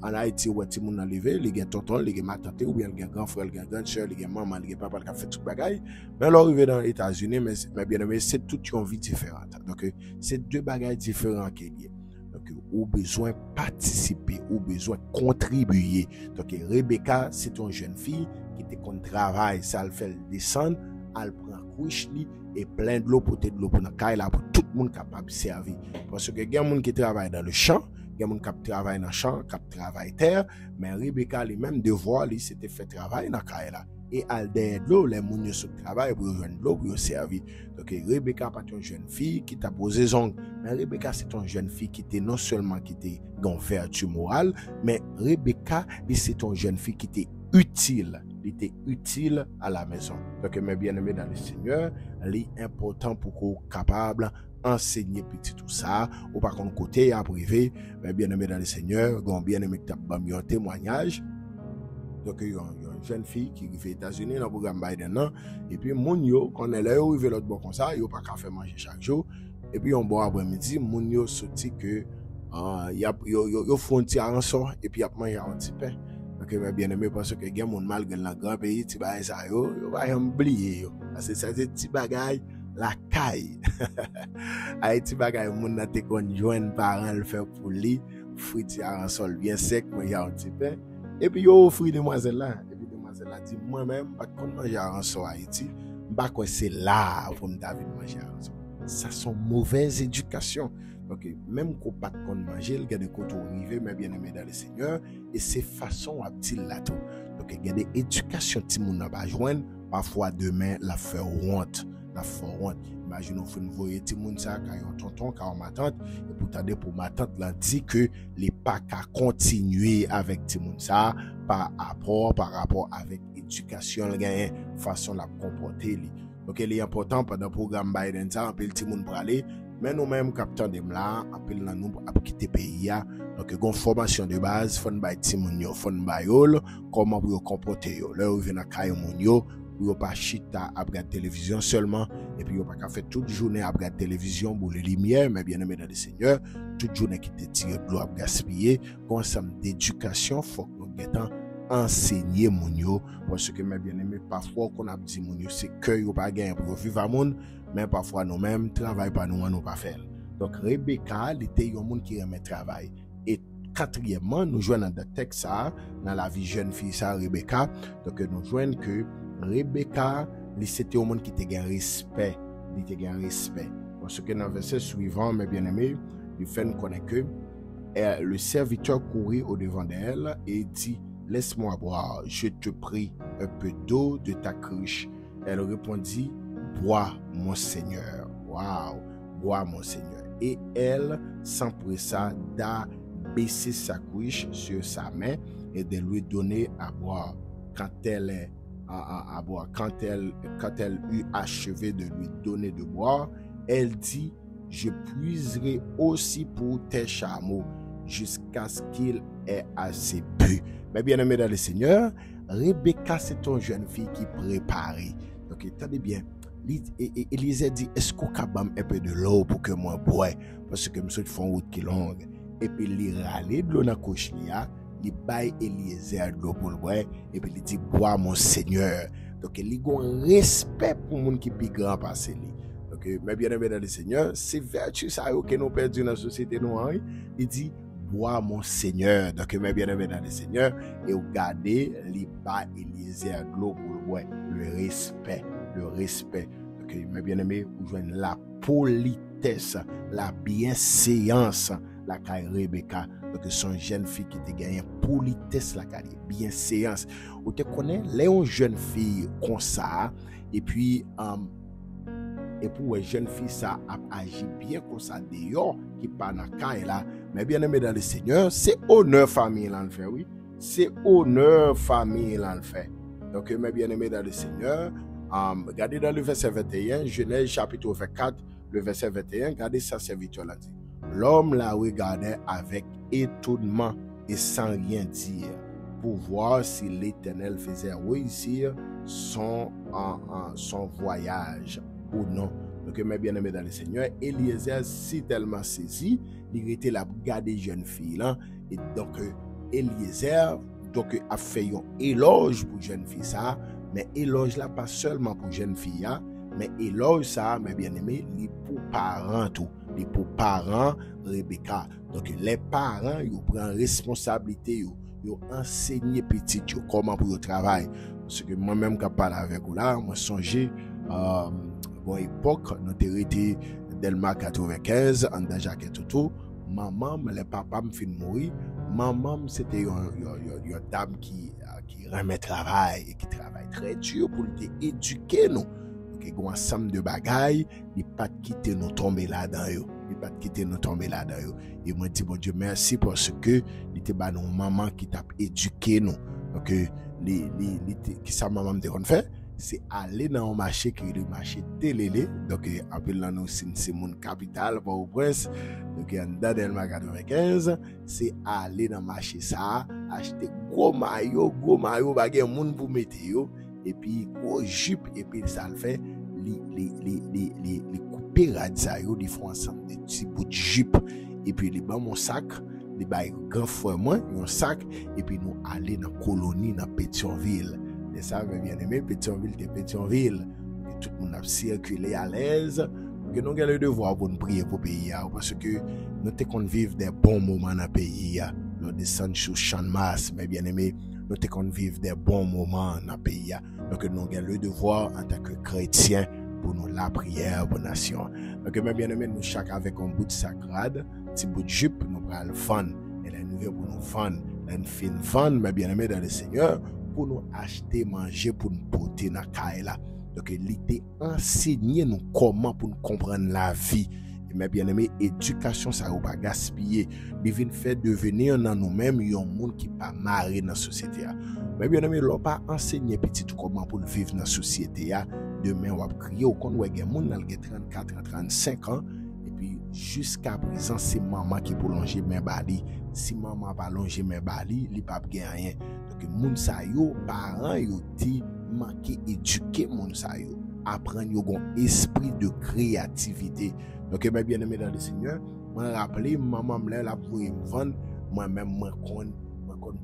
en Haïti où ti moun enlevé, les gars tonton, les gars ma tante ou bien les gars grand frère, les gars grande sœur, les gars maman, les gars papa qui fait tout bagaille. Mais là arrivé dans les États-Unis, mes bien-aimés, c'est toute une vie différente. Donc c'est deux bagailles différents qui est. Donc, ou besoin participer, ou besoin contribuer. Donc, Rebecca, c'est une jeune fille qui était contre travail, ça le fait descendre, elle prend couche et plein de l'eau pour de l'eau pour la caille là pour tout le monde capable de servir. Parce que il y a des gens qui travaillent dans le champ, il y a des gens qui travaillent dans le champ, qui travaillent terre, mais Rebecca, les mêmes devoirs, c'était fait travail dans la caille là. Et al derrière de l'eau, les gens sur le travail pour joindre l'eau pour servir. Donc Rebecca pas une jeune fille qui t'a posé ongles, mais Rebecca c'est une jeune fille qui était non seulement qui était dans vertu morale, mais Rebecca c'est une jeune fille qui était utile. Il était utile à la maison. Donc mes bien-aimés dans le Seigneur, il est important pour qu'on soit capable enseigner petit tout ça ou par contre côté à privé, mes bien-aimés dans le Seigneur, gon bien-aimé qui t'a un témoignage. Donc il y a une jeune fille qui vit aux États-Unis dans le programme Biden et puis mon yo quand elle est arrivé l'autre bord comme ça, yo pas qu'à faire manger chaque jour et puis on boit après-midi, mon yo sorti que yo font un petit rançon et puis a manger un petit pain. Donc mes bien-aimés parce que gen moun malgré dans grand pays, ti ba ça yo va oublier yo. Parce que ça c'est petit bagaille la caille. Ay ti bagay moun nan te kon joine parent le faire pour lui, friti à rançon bien sec, manger un petit pain. Et puis, yo offri demoiselle là. Et puis, demoiselle là dit, moi-même, pas de manger à rançon à Haïti. Pas quoi c'est là pour me David manger à rançon. Ça, sont mauvaise éducation. Donc, même qu'on pas de manger, il y a des côtés arrivés, mais bien aimé dans le Seigneur. Et c'est façon à petit là tout. Donc, il y a des éducations qui n'a pas joindre. Parfois, demain, la faire honte. La faire honte. Imagine, on fait une voyer tout le monde ça, quand on tonton, quand ma tante, et pour t'aider pour ma tante, là, dit que les pas qu'à continuer avec tout le monde ça, par rapport avec l'éducation, la façon de la comporter. Donc, il est important pendant le programme Biden ça, on peut tout le monde pour aller, mais nous-mêmes, capteur de là, appelle nous pour quitter le pays. Donc, il y a une formation de base, il faut nous comment pour comporter. Là, on vient à Kayomunyo, pour pas chita à regarder télévision seulement et puis on pas faire toute journée à regarder télévision pour les lumières mais bien aimé dans le Seigneur toute journée qui te tire de l'eau à gaspiller comme ensemble d'éducation faut que nous gagnons enseigner mon yo parce que mes bien aimé parfois qu'on a dit mon yo c'est que yo pas gagner pour vivre à monde mais parfois nous même travail pas nous pas faire donc Rebecca était un monde qui aimait travail et quatrièmement, nous joignons dans le texte ça, dans la vie jeune fille ça, Rebecca. Donc, nous joignons que Rebecca, c'était au monde qui te gagne respect. Il te gagne respect. Parce que dans le verset suivant, mes bien-aimés, il fait nous connaître que le serviteur courait au devant d'elle et dit, laisse-moi boire, je te prie un peu d'eau de ta cruche. Elle répondit, bois mon Seigneur. Waouh, bois mon Seigneur. Et elle s'empressa d'abaisser sa cruche sur sa main et de lui donner à boire. Quand elle eut achevé de lui donner de boire, elle dit, je puiserai aussi pour tes chameaux jusqu'à ce qu'il ait assez bu. Mais bien aimé dans le Seigneur, Rebecca, c'est une jeune fille qui préparait. Donc, attendez bien. Élisée dit, est-ce qu'on peut un peu de l'eau pour que moi bois? Parce que je fais une route qui est longue. Et puis, il râle de l'eau dans la couche, il baille Eliezer de l'eau pour le boire. Et puis, il dit, bois mon Seigneur. Donc, il a un respect pour les gens qui sont grand passé. Donc, mais bien aimé dans le Seigneur, c'est vertu ça que nous perdons dans la société noire. Il dit, bois mon Seigneur. Donc, mes bien-aimés dans le Seigneur, et regardez, les bas Eliezer de l'eau pour le bois, le respect. Donc, mes bien-aimés, vous joignez la politesse, la bienséance, la caille Rebecca. Donc, son jeune fille qui te gagne politesse, la caille bienséance. Vous te connaissez, les jeunes filles comme ça, et puis, et pour les jeunes filles, ça agit bien comme ça dehors, qui pas dans la caille là. Mais bien aimé dans le Seigneur, c'est honneur famille là le fait, oui. C'est honneur famille là le fait. Donc, mes bien aimé dans le Seigneur, regardez dans le verset 21, Genèse chapitre 24, le verset 21, regardez sa serviteur là dit. L'homme la regardait avec étonnement et sans rien dire, pour voir si l'Éternel faisait réussir son voyage ou non. Donc, mes bien-aimés dans le Seigneur, Eliezer si tellement saisi, il était la garder jeune fille là. Et donc, Eliezer a fait un éloge pour jeune fille ça, mais éloge là pas seulement pour jeune fille là, mais éloge ça, mes bien-aimés, les pour parents tout, les pour parents Rebecca. Donc, les parents, ils prennent responsabilité, ils enseignent petit comment pour le travail. Parce que moi-même, quand je parle avec vous là, moi, songez, bon époque, nous avons été Delma 95, en Dajaké Toto. Maman, le papa me fait mourir. Maman, c'était une dame qui remet travail et qui travaille très dur pour éduquer nous. Donc, il y a un ensemble de bagailles, il ne pas quitter nous tomber là-dedans. Et moi, je dis, bon Dieu, merci parce que il était nos maman qui t'a éduqué nous. Donc, qui ça maman me fait? C'est aller dans un marché qui est le marché Télélé. Donc, appelle là nous, c'est mon capital, pour au prince. Donc, dans Delma 95, c'est aller dans le marché ça, acheter gros maillot, baguette, moun pour mettre yo, et puis gros jupe, et puis ça le fait, les couper radza yo, ils font ensemble des petits bouts de jupe, et puis les bas mon sac, les bas grand frère moi, un sac, et puis nous aller dans la colonie, dans Pétionville. Et ça, bien aimé, Pétionville. Et tout le monde a circulé à l'aise. Que nous avons le devoir pour nous prier pour le pays. Parce que nous avons vivre des bons moments dans le pays. Nous descendons sur champ de masse, mais bien aimé, nous avons vivre des bons moments dans le pays. Donc nous avons le devoir en tant que chrétiens pour nous la prière pour la nation. Donc bien aimé, nous chaque avec un bout de sacrade, un petit bout de jupe, nous prenons le fun. Et la nouvelle pour nous fun. Une fine fun, mais bien aimé dans le Seigneur, pour nous acheter, manger, pour nous porter dans la caille là. Donc, il était enseigné nous comment pour nous comprendre la vie. Et mes bien-aimés, éducation, ça va pas gaspiller. Il vient faire devenir dans nous-mêmes un monde qui pas marré dans la société. Mes bien-aimés, l'on pas enseigné petit comment pour vivre dans la société. Demain, on va crier au compte où il y a des gens qui ont 34 35 ans. Et puis, jusqu'à présent, c'est maman qui peut longer mes bali. Si maman va longer mes bali, il pas rien. Donc, moun sa yo, parents yo ti manqué éduquer moun sa yo, apprendre yo gon esprit de créativité. Donc, mes bien-aimés dans le Seigneur, moi rappeler maman me la pour me vendre, moi-même moi kon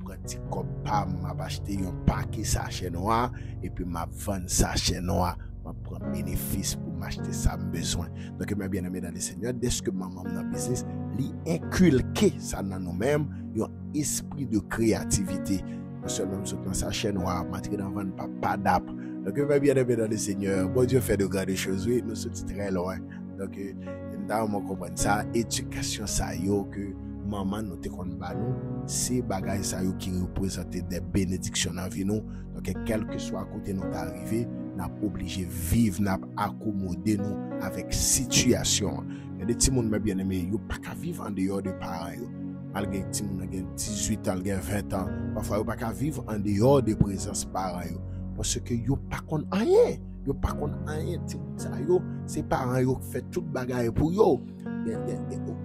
pratique comme pas m'a acheté un paquet sachet noir et puis m'a vendre sachet noir, m'a prendre bénéfice pour m'acheter ça, besoin. Donc, mes bien-aimés dans le Seigneur, dès que maman dans le business, lui inculquer ça dans nous-mêmes, un esprit de créativité. Nous sommes même sur sa chaîne, on va mettre dans le pas d'app. Donc, mes bien-aimés dans le Seigneur, bon Dieu fait de grandes choses, oui, nous sommes très loin. Donc, nous comprenons ça, éducation, ça, yo, que maman nous te konn ba nous, c'est bagay ça yo qui représente des bénédictions dans vie nous. Donc, quel que soit côté nous arrivé, n'a obligé vivre, n'a accommoder nous avec situation. Il y a des petits monde bien aimé, yo pas qu'à vivre en dehors de parents yo. Malgré petit monde qui 18 ans, 20 ans, parfois yo pas qu'à vivre en dehors de présence parents yo parce que yo pas konn rien. Yo pas konn rien, ça yo, c'est parents yo qui fait toute bagay pour yo.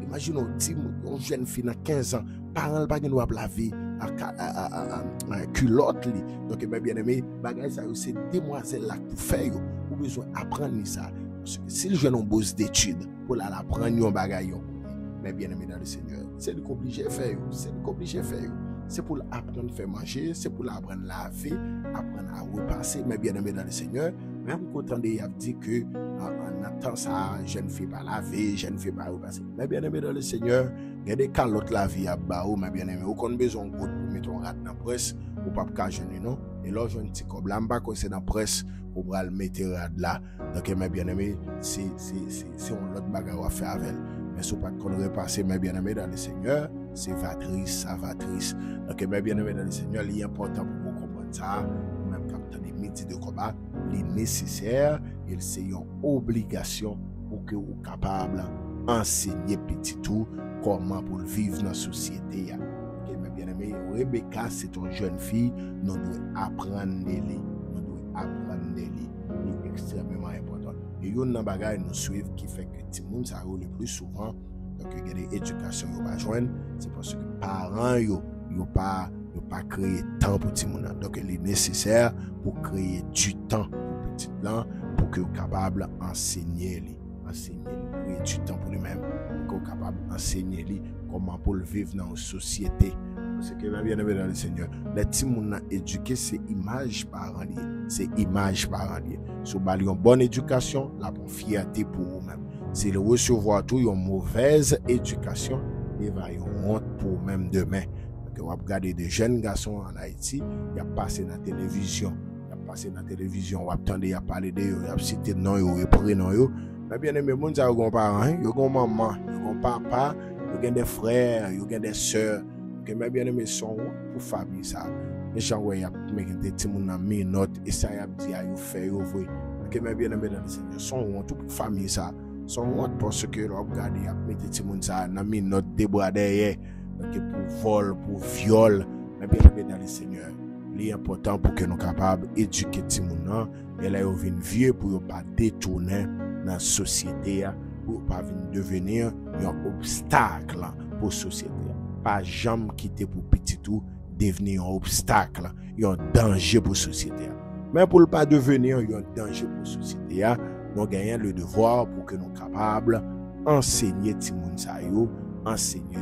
Imaginez une jeune fille de 15 ans, parents pas nous laver à culotte li. Donc mes bien-aimés, bagay ça c'est demoiselle là pour faire yo, ou besoin apprendre ça. Parce que si le jeune on bosse d'études pour la apprendre un bagay yo, mes bien-aimés dans le Seigneur, c'est le obligé faire yo, c'est le obligé faire yo. C'est pour apprendre à faire manger, c'est pour apprendre à laver, apprendre à repasser, mes bien-aimés dans le Seigneur. Même quand on a dit que en attendant ça, je ne fais pas laver, je ne fais pas repasser. Mais bien aimé dans le Seigneur, il y a des cas l'autre la vie à bas, mais bien aimé, on a besoin de pour mettre un rat dans la presse, ou pas qu'à jeûner, non? Et là, je ne sais pas, là, c'est dans la presse, pour le mettre rat là. Donc, mes bien aimé, c'est un autre bagage à faire avec elle. Mais si on pas qu'on repasser, mes bien aimé dans le Seigneur, c'est vatrice, salvatrice. Donc, mes bien aimé dans le Seigneur, il est important pour vous comprendre ça. Même quand vous avez des métiers de combat, il est nécessaire, et c'est une obligation pour que vous soyez capable d'enseigner petit tout comment pour vivre dans la société. Okay, mes bien-aimés, Rebecca, c'est une jeune fille, nous devons apprendre d'elle. Nous devons apprendre d'elle. C'est extrêmement important. Et il y a un bagage nous suivre qui fait que tout le monde ça le plus souvent. Donc, il y a des éducations qui vont joindre. C'est parce que les parents n'ont pas créé temps pour tout le monde. Donc, il est nécessaire pour créer du temps pour petit blanc pour que vous soyez capable d'enseigner. Créer du temps pour lui-même. Pour que vous soyez capable d'enseigner comment pour le vivre dans une société. Parce que bien aimé dans le Seigneur, les petits gens éduqués, c'est image parent lié. C'est image parent lié. Si vous avez une bonne éducation, la bonne fierté pour vous-même. Si vous recevez tout une mauvaise éducation, il va y avoir honte pour vous-même demain. Donc, vous regardez des jeunes garçons en Haïti, il a passé dans la télévision. On attendait à parler de eux, à citer non yo et prénom yo. Mais bien aimé, moun ça yon parents, yon maman, yon papa, yon des frères, yon des sœurs. Que mes bien aimé sont pour famille ça. Les gens ouais y a mettre des petits moun dans minute et ça y a dit à yo faire yo vrai. Que mes bien aimé dans le Seigneur sont tout pour famille ça. Sont parce que l'on regarde y a mettre des petits moun ça dans minute des bras derrière. Que pour vol, pour viol, mes bien aimé dans le Seigneur. Il est important pour que nous soyons capables d'éduquer les gens et là, ils viennent vieux pour ne pas détourner dans la société, pour ne pas devenir un obstacle pour la société. Pas jamais quitter pour petit tout, devenir un obstacle, un danger pour la société. Mais pour ne pas devenir un danger pour la société, nous gagnons le devoir pour que nous soyons capables d'enseigner les gens, enseigner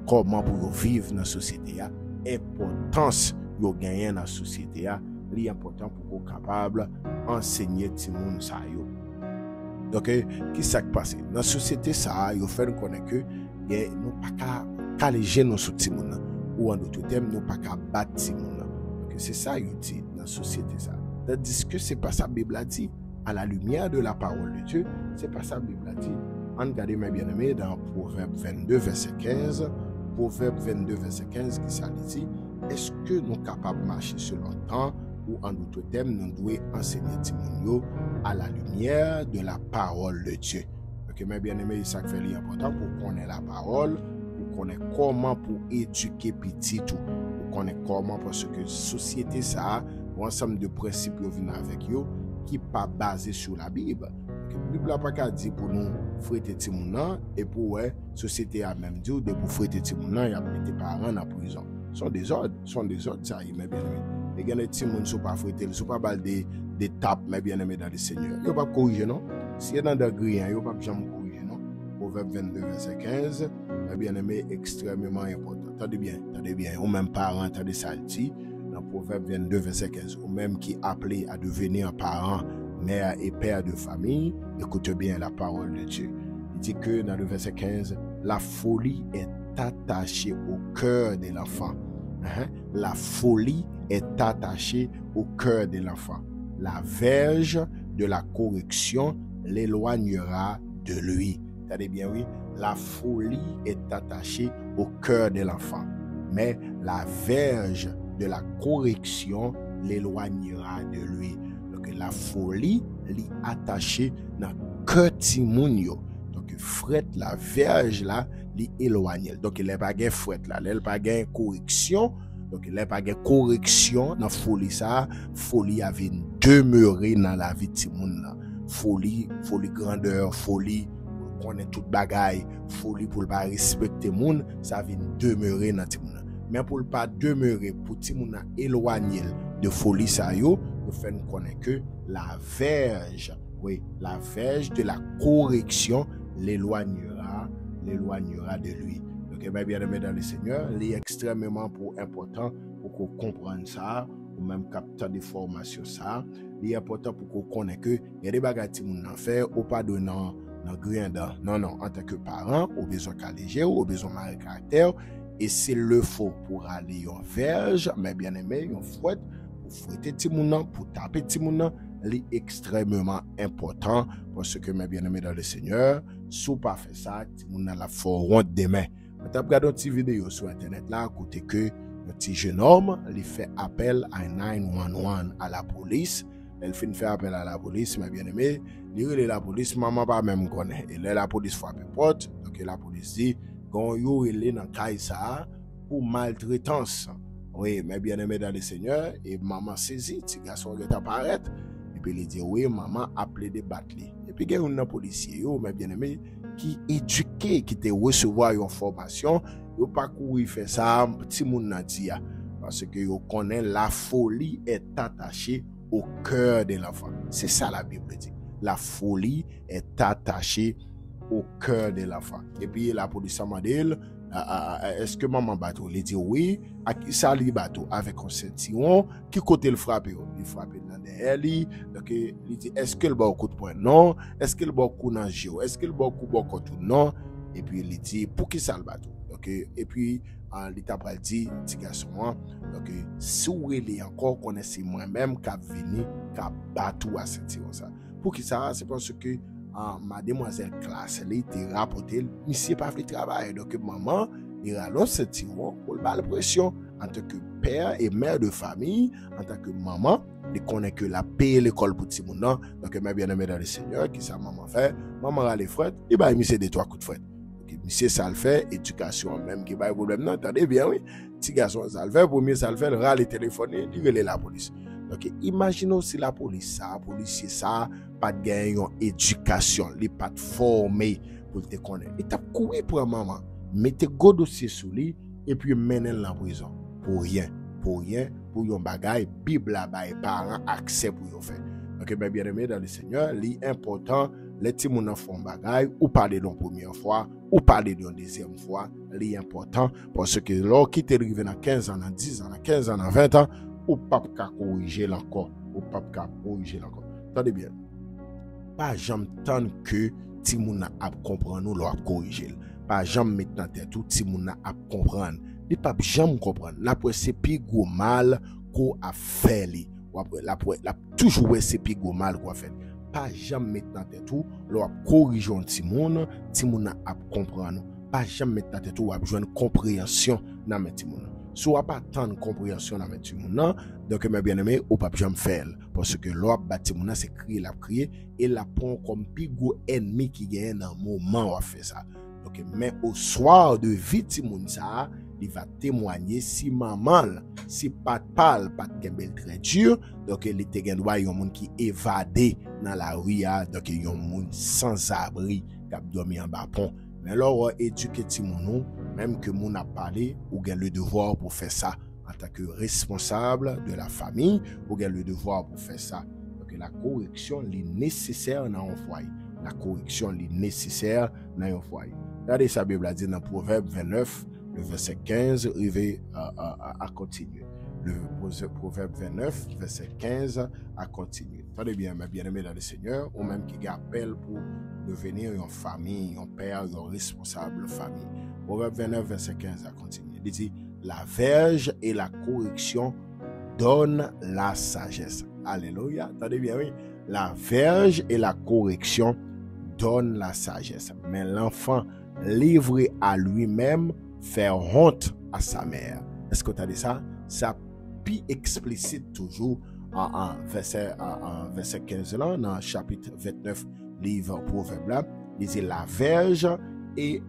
comment pour vivre dans la société, l'importance yo gagner dans la société est important pour être capable d'enseigner tout le monde ça yo. Donc qui s'est passé dans la société ça yo fait connaître que nous pas caléger nos tout le monde ou en d'autres termes nous pas battre tout le monde. Donc c'est ça yo dit dans la société ça. Tandis que c'est pas ça Bible a dit à la lumière de la parole de Dieu, c'est pas ça Bible a dit. On regarde mes bien-aimés dans Proverbe 22 verset 15, Proverbe 22 verset 15 qui ça dit. Est-ce que nous sommes capables de marcher selon le temps ou en d'autres termes, nous devons enseigner Timonio à la lumière de la parole de Dieu. Donc, mes bien-aimés, ça fait l'important pour connaître la parole, pour connaître comment pour éduquer petit tout, pour connaître comment parce que la société ça a un ensemble de principes qui viennent avec eux qui pas basé sur la Bible. La Bible n'a pas qu'à dire pour nous fouetter Timonan et pour la société a même dit de pour fouetter Timonan et à mettre tes parents en prison. Sont des ordres, ça y est, mes bien-aimés. Les gens de Timon ne sont pas fouettés, ils ne sont pas balles des tapes, mes bien-aimés, dans le Seigneur. Ils ne vont pas corriger, non? S'il y a dans des grilles, ils ne vont pas jamais corriger, non? Proverbe 22, verset 15, mes bien-aimés, extrêmement important. Attendez bien, ou même parents, attendez ça, dans Proverbe 22, verset 15, ou même qui appelé à devenir parent mère et père de famille, écoute bien la parole de Dieu. Il dit que dans le verset 15, la folie est attachée au cœur de l'enfant. La folie est attachée au cœur de l'enfant. La verge de la correction l'éloignera de lui. Regardez bien, oui. La folie est attachée au cœur de l'enfant. Mais la verge de la correction l'éloignera de lui. Donc la folie est attachée dans le cœur de moun yo. Donc fret la verge là l'éloigne. Donc il n'est pas de fret là, il n'est pas de correction. Donc il n'est pas de correction dans folie ça. Folie avait demeuré dans la vie de moun là. Folie grandeur, folie pour connaître toute bagaille, folie pour pas respecter moun, ça vient demeurer dans ti moun. Mais pour pas demeurer pour ti moun éloigner de folie ça yo, nous fait connaître que la verge de la correction l'éloignera de lui. Donc bien aimé dans le Seigneur, il est extrêmement important pour qu'on comprenne ça, ou même capter des formations ça. Il est important pour qu'on connaisse que il y a des bagages qui moun fait ou pas donnant dans grain non en tant que parent ou besoin caléger ou besoin marquer caractère et c'est le faux pour aller en verge mais bien aimé on fouette pour fouetter ti moun pour taper ti moun est extrêmement important parce que mes bien aimé dans le Seigneur si pas fait ça ti moun la font demain. On t'a regardé une petite vidéo sur internet là côté que un petit jeune homme il fait appel à 911 à la police. Elle fait appel à la police, mais bien aimé, il relève la police, maman pas même connaît. Et là, la police frappe porte, donc la police dit, qu'on y est dans Kaïsa pour maltraitance. Oui, mais bien aimé dans le Seigneur, et maman saisit, petit garçon qui apparaît, et puis il dit, oui, maman a appelé des batteries. Et puis il y a un policier, mais bien aimé, qui éduqué, qui te recevoir une formation, il pas courir faire ça, petit moun nan di ya. Parce que il connaît la folie est attachée au cœur de l'enfant. C'est ça la Bible dit. La folie est attachée au cœur de l'enfant. Et puis la police m'a dit, est-ce que maman bateau? Il dit oui. À qui ça li bateau? Avec un ceinturon. Qui côté le frappe? Il frappe dans derrière lui. Donc il dit, est-ce que le bon coup de poing? Non. Est-ce que le bon coup dans géo? Est-ce que le bon coup non? Et puis il dit, pour qui ça le bateau? Donc et puis l'état pral dit petit garçon donc si vous voulez encore connaissez moi-même qui venu qui battu à cette ça pour qui ça c'est parce que mademoiselle classe elle était rapporté monsieur pas fait travail donc maman il rallonge cette tiron pour la pression en tant que père et mère de famille en tant que maman il connaît que la paye l'école pour petit monde donc mes bien-aimés dans le Seigneur qui ça maman fait maman a les frais et bah monsieur des 3 coups de frais. Monsieur ça le fait, éducation même qui pas de problème non, attendez bien oui. Petit garçon ça le fait, premier ça le fait, le râle téléphoner, il relève la police. Donc imaginons si la police ça, policier ça pas de gagne éducation, il pas formé pour te connaître. Il t'a couru pour maman, mettez go dossier sous lui et puis mener la prison pour rien, pour yon bagay Bible la bail parents accès pour yon faire. Donc bien aimé dans le Seigneur, l'important les petits moun font bagay ou parler d'une première fois ou parler d'une deuxième fois, l'important parce que lorsque qui t'est arrivé dans 15 ans, dans 10 ans, dans 15 ans, dans 20 ans, ou pas qu'à corriger encore, Attendez bien. Pas jamais tant que ti moun a comprendre nous l'a corriger. Pas jamais mettre dans tête tout ti moun a comprendre. Il pas jamais comprendre. La pour c'est pi gros mal qu'on a fait li. La toujours c'est pi gros mal qu'on a fait. Pas jamais mettre dans tête tout, l'a corriger un ti moun a comprendre. Pas jamais mettre dans tête tout a besoin de compréhension dans ti moun. Soit pas tant de compréhension dans ti moun, donc mes bien-aimés, ou pas jamais faire parce que l'autre bâti moun c'est crier et la prend comme pi gros ennemi qui gagne dans moment où fait ça. Donc mais au soir de vie ti moun ça, il va témoigner si maman si pas parle pas de très dur, donc il te gen doit yon moun qui évadé dans la rue, donc yon moun sans abri qui a dormi en bas pont. Mais alors éduquer ti moun même que moun a parlé ou gen le devoir pour faire ça en tant que responsable de la famille ou gen le devoir pour faire ça. Donc la correction est nécessaire dans un foyer. La correction est nécessaire dans un foyer. Regardez sa Bible a dit dans Proverbe 29 le verset 15 arrivé à continuer. le proverbe 29, verset 15 à continuer. Tenez bien, mes bien-aimés dans le Seigneur, ou même qui appelle pour devenir une famille, un père, un responsable de famille. Proverbe 29, verset 15 à continuer. Il dit, la verge et la correction donnent la sagesse. Alléluia. Tenez bien, oui. La verge et la correction donnent la sagesse. Mais l'enfant livré à lui-même fait honte à sa mère. Est-ce que tu as dit ça? Ça plus explicite toujours en verset 15 là, dans chapitre 29 livre proverbe là, il dit la verge et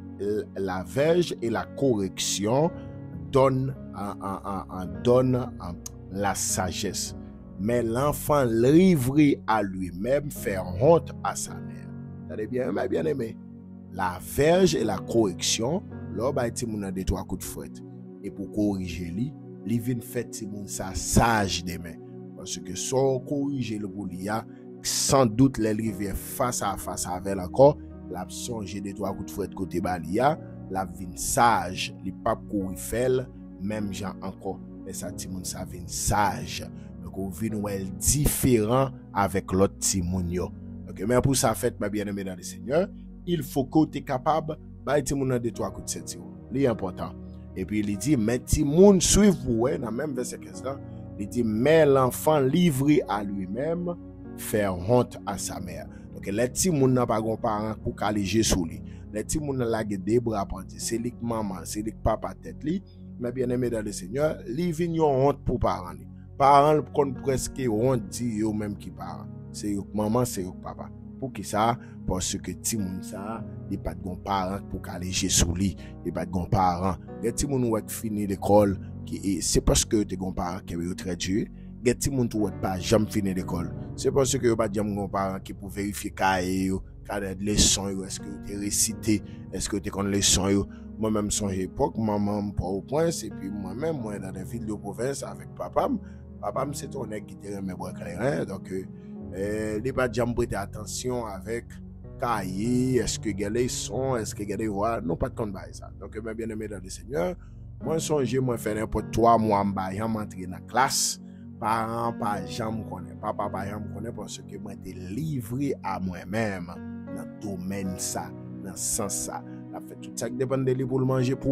la correction donne la sagesse, mais l'enfant livré à lui-même fait honte à sa mère. T'as bien, mes bien-aimés, la verge et la correction, là bah ti moun de trois coups de fouette et pour corriger lui vient fait ti moun ça sage demain, parce que sans corriger le boulia sans doute les rivières face à face avec encore la songer de trois coups de fouette côté balia la vin sage li pas courir faire même gens encore mais ça ti moun ça vin sage, donc on vient ouais différent avec l'autre ti moun yo. OK, mais pour ça fait ma bien-aimé dans le Seigneur, il faut que tu es capable ba ti moun de trois coups de tête. C'est important. Et puis il dit mais ti moun suivre vous dans même verset 15 là, il dit mais l'enfant livré à lui-même fait honte à sa mère. Donc les ti moun n'a pas gon parent pour caléger sous lui. Les ti moun la des bras pentis, c'est lik maman, c'est lik papa tête li, mais bien-aimé dans le Seigneur, li vinn yon honte pour parent li. Parent kon presque honte di yo même qui parent. C'est yo maman, c'est yo papa. Pour qui ça? Parce que ti moun ça, il pas de gon parent pour caléger sous lui, il pas de gon parent. Les ti moun ou fini l'école qui c'est parce que te gon parent qui est très dur. Les ti moun ou pas jamais fini l'école. C'est parce que yo pas jamais gon parent qui pour vérifier cahier yo, cahier de leçon, est-ce que tu récité, est-ce que tu connais leçon yo. Moi-même son époque, maman pas au point, et puis moi-même moi dans des villes de province avec papa c'est ton nèg qui te remet bois clair, donc il pas jamais prêter attention avec cahier, est-ce que gars les sons, est-ce que gars les voix, non pas de compte bail ça. Donc mes bien-aimés dans le Seigneur, moi songer moi faire n'importe 3 mois m'bail entrer dans classe, parents pas jamais connaît, papa pas jamais connaît parce que moi été livré à moi-même dans domaine ça, dans sens ça. A fait tout ça qui dépend de lui pour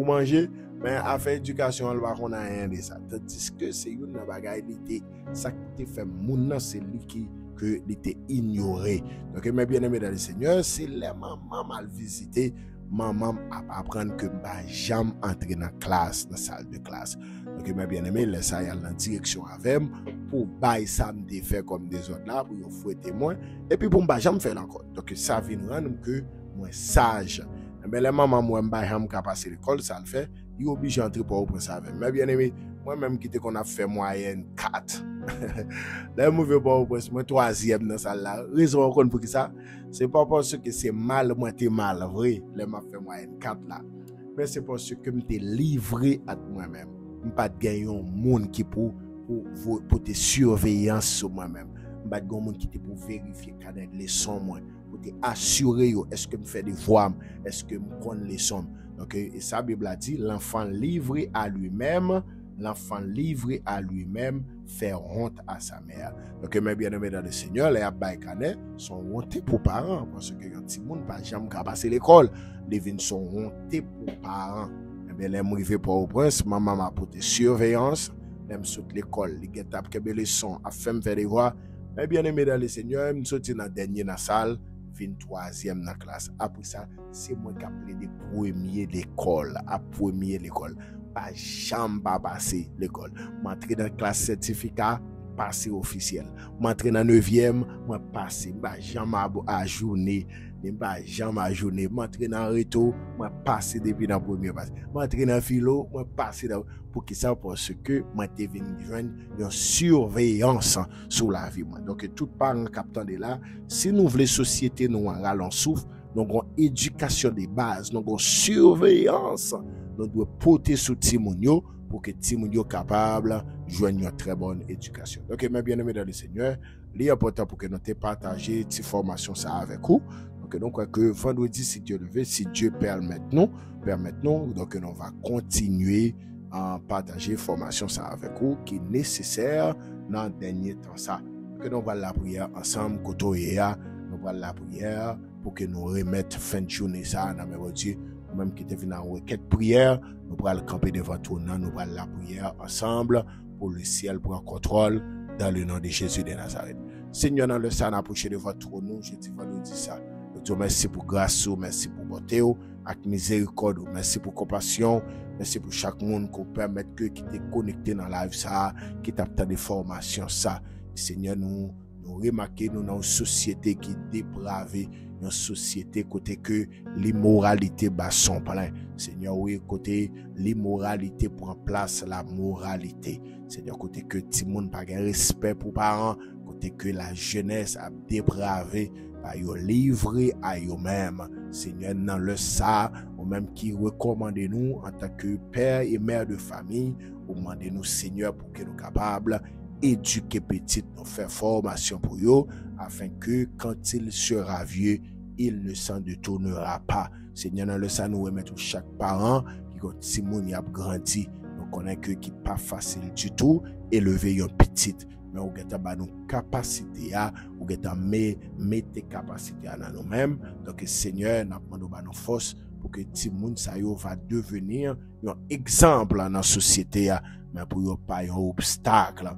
manger, mais à faire éducation elle va qu'on a rien de ça. Tandis que c'est une bagaille qui ça qui fait moun nan c'est lui qui que il était ignoré. Donc mes bien-aimés dans le Seigneur, c'est les maman mal visiter, maman apprendre que bah jamais entrer dans classe, dans salle de classe. Donc mes bien-aimés, laisse ça y aller en direction avec pour bailler ça me faire comme des autres là pour fouetter moi et puis pour bah jamais faire encore. Donc ça vient rendre que moi sage. Mais les mamans moi m'baham ka passer l'école ça le fait, il obligé entrer pour prendre ça avec. Mais bien aimé, moi même qui qu'on a fait moyenne 4. Là mauvais pour prendre moi 3e dans ça là. Raison qu'on pour ça, c'est pas parce que c'est mal moi t'es mal vrai, les m'a fait moyenne 4 là. Mais c'est parce que m'étais livré à moi-même. M'pas gagner un monde qui pour te surveillance sur moi-même. M'pas gagner un monde qui te pour vérifier cadet leçon moi. Pour te assurer est-ce que me fait des voix, est-ce que me connaît les sommes. Donc et ça Bible a dit l'enfant livré à lui-même fait honte à sa mère. Donc mes bien-aimés dans le Seigneur, les abaïkané sont hontés pour parents parce que un petit monde pas jamais passer l'école, les vins sont hontés pour parents. Mais les arrivé pour au prince, maman m'a porté surveillance, même saute l'école, les guettap que les sons a fait me faire des voix. Mes bien-aimés dans le Seigneur, me sorti dans dernier dans salle 23e dans classe. Après ça, c'est moi qui appelé des premiers l'école, à premier l'école. Pas jamais pas passer l'école. M'entrer dans classe certificat, passer officiel. M'entrer dans 9e, moi passer, pas jamais à journée, pas jamais à journée. M'entrer dans retour, moi passer depuis dans premier passe. M'entrer dans philo, moi passer pour qui ça parce que moi t'ai venu joindre une surveillance sur la vie moi. Donc tout parent captant de là, si nous voulons société nous en ralent souffle, nous avons éducation de base, nous avons surveillance, nous devons porter sur Timounio pour que Timounio capable de joindre une très bonne éducation. Donc mes bien-aimés dans le Seigneur, il est important pour que nous te partager cette formation ça avec vous. Donc que vendredi si Dieu le veut, si Dieu permet nous, donc on va continuer partager formation ça avec vous qui est nécessaire dans le dernier temps ça. Que nous allons la prière ensemble, côté nous allons la prière pour que nous remettions fin de journée ça dans mes Dieu, ou même qui te vient en requête prière, nous allons camper devant toi, nous allons la prière ensemble pour le ciel prend contrôle dans le nom de Jésus de Nazareth. Seigneur, dans le sang approché devant toi, nous, je te dis ça. Nous te merci pour grâce, merci pour bonté, avec miséricorde, merci pour compassion, merci pour chaque monde qu'on permet que qui t'est connecté dans la vie ça, qui t'a des formations ça. Seigneur, nous remarquons nous dans une société qui est dépravée, une société côté que l'immoralité bat son plein. Seigneur, oui, côté l'immoralité prend place la moralité. Seigneur, côté que tout le monde n'a pas de respect pour parents, côté que la jeunesse a dépravé, par yo livré à eux-mêmes. Seigneur, dans le ça, ou même qui recommande nous en tant que père et mère de famille, ou demandez nous, Seigneur, pour que nous soyons capables éduquer petit, nous faire formation pour eux, afin que quand il sera vieux, il ne s'en détournera pas. Seigneur, dans le ça, nous remettons chaque parent qui quand Simon y a grandi, nous connaissons que qui pas facile du tout, élever un petit, mais on a nos capacités, on a mettre tes capacités à nous-mêmes. Donc, Seigneur, nous demandons nos forces pour que Timoun Sayo va devenir un exemple dans la société, mais pour ne pas un obstacle,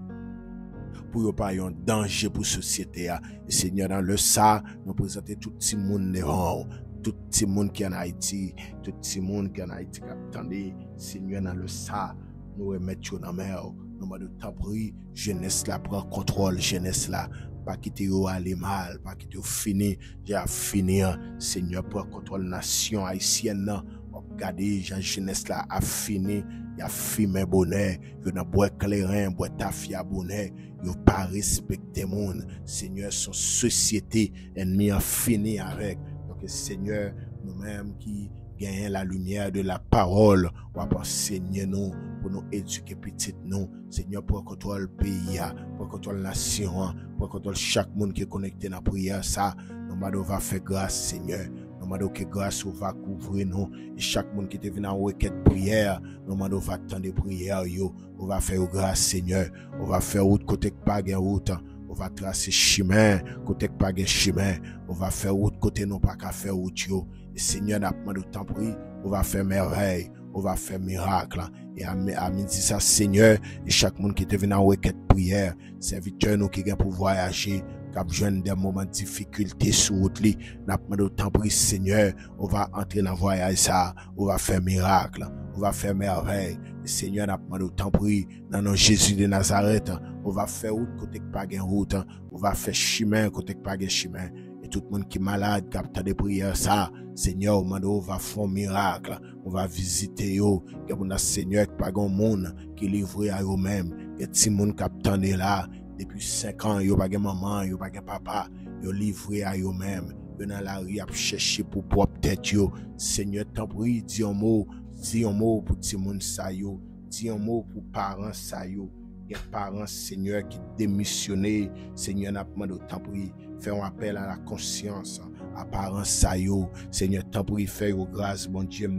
pour ne pas un danger pour la société. Et Seigneur, dans le ça, nous présentons tout le monde devant, tout le monde qui est en Haïti, tout le monde qui est en Haïti, attendez, Seigneur, dans le ça, nous remettons dans la mer. Nous demandons de t'apprendre, jeunesse là, prend contrôle, jeunesse là, pas quitter ou aller mal, pas quitter ou finir, j'ai à finir, Seigneur, prend contrôle nation haïtienne, regardez, jeunesse là, a fini, il a fumé bonheur, il a boire clairin, boire tafia bonheur, il pas respecter monde, Seigneur, son société, ennemi a fini avec, donc Seigneur, nous-mêmes qui gagnons la lumière de la parole, on va enseigner nous, pour nous éduquer petit nous, Seigneur, pour contrôler le pays, pour contrôler la nation, pour contrôler chaque monde qui est connecté dans la prière, ça, nous va faire grâce, Seigneur. Nous demandons que grâce va couvrir nous. Et chaque monde qui est venu en requête prière, nous demandons va attendre prière, on va faire grâce, Seigneur. On va faire route côté pas gain route. On va tracer chemin côté pas gain chemin. On va faire route côté non pas qu'à faire route yo. Et Seigneur, n'a pas de temps pris, on va faire merveille. On va faire miracle. Et à midi ça, Seigneur, et chaque monde qui est venu en requête prière, serviteur nous qui est pour voyager, qui a besoin des moments de difficulté sur route, n'a pas de temps pris, Seigneur, on va entrer dans le voyage ça, on va faire miracle, on va faire merveille. Et Seigneur, n'a pas de temps pris, dans nos Jésus de Nazareth, on va faire route côté pas de route, on va faire chemin côté pas de chemin. Et tout le monde qui est malade, qui a des prières, ça, Seigneur, on va faire un miracle, on va visiter yo, que mon Seigneur, qui pas un monde qui livre à eux-mêmes, que ti monde qui attendent là, depuis 5 ans, yo pas de maman, yo pas de papa, yo livré à eux-mêmes, yo dans la rue à chercher pour propre tête yo, Seigneur, t'en prie, dis un mot pour ti monde ça yo, dis un mot pour parents ça yo. Il y a parents, Seigneur, qui démissionnent. Seigneur, n'a pas de temps pour faire un appel à la conscience. À parents, ça y est. Seigneur, tant pour faire grâce, bon Dieu,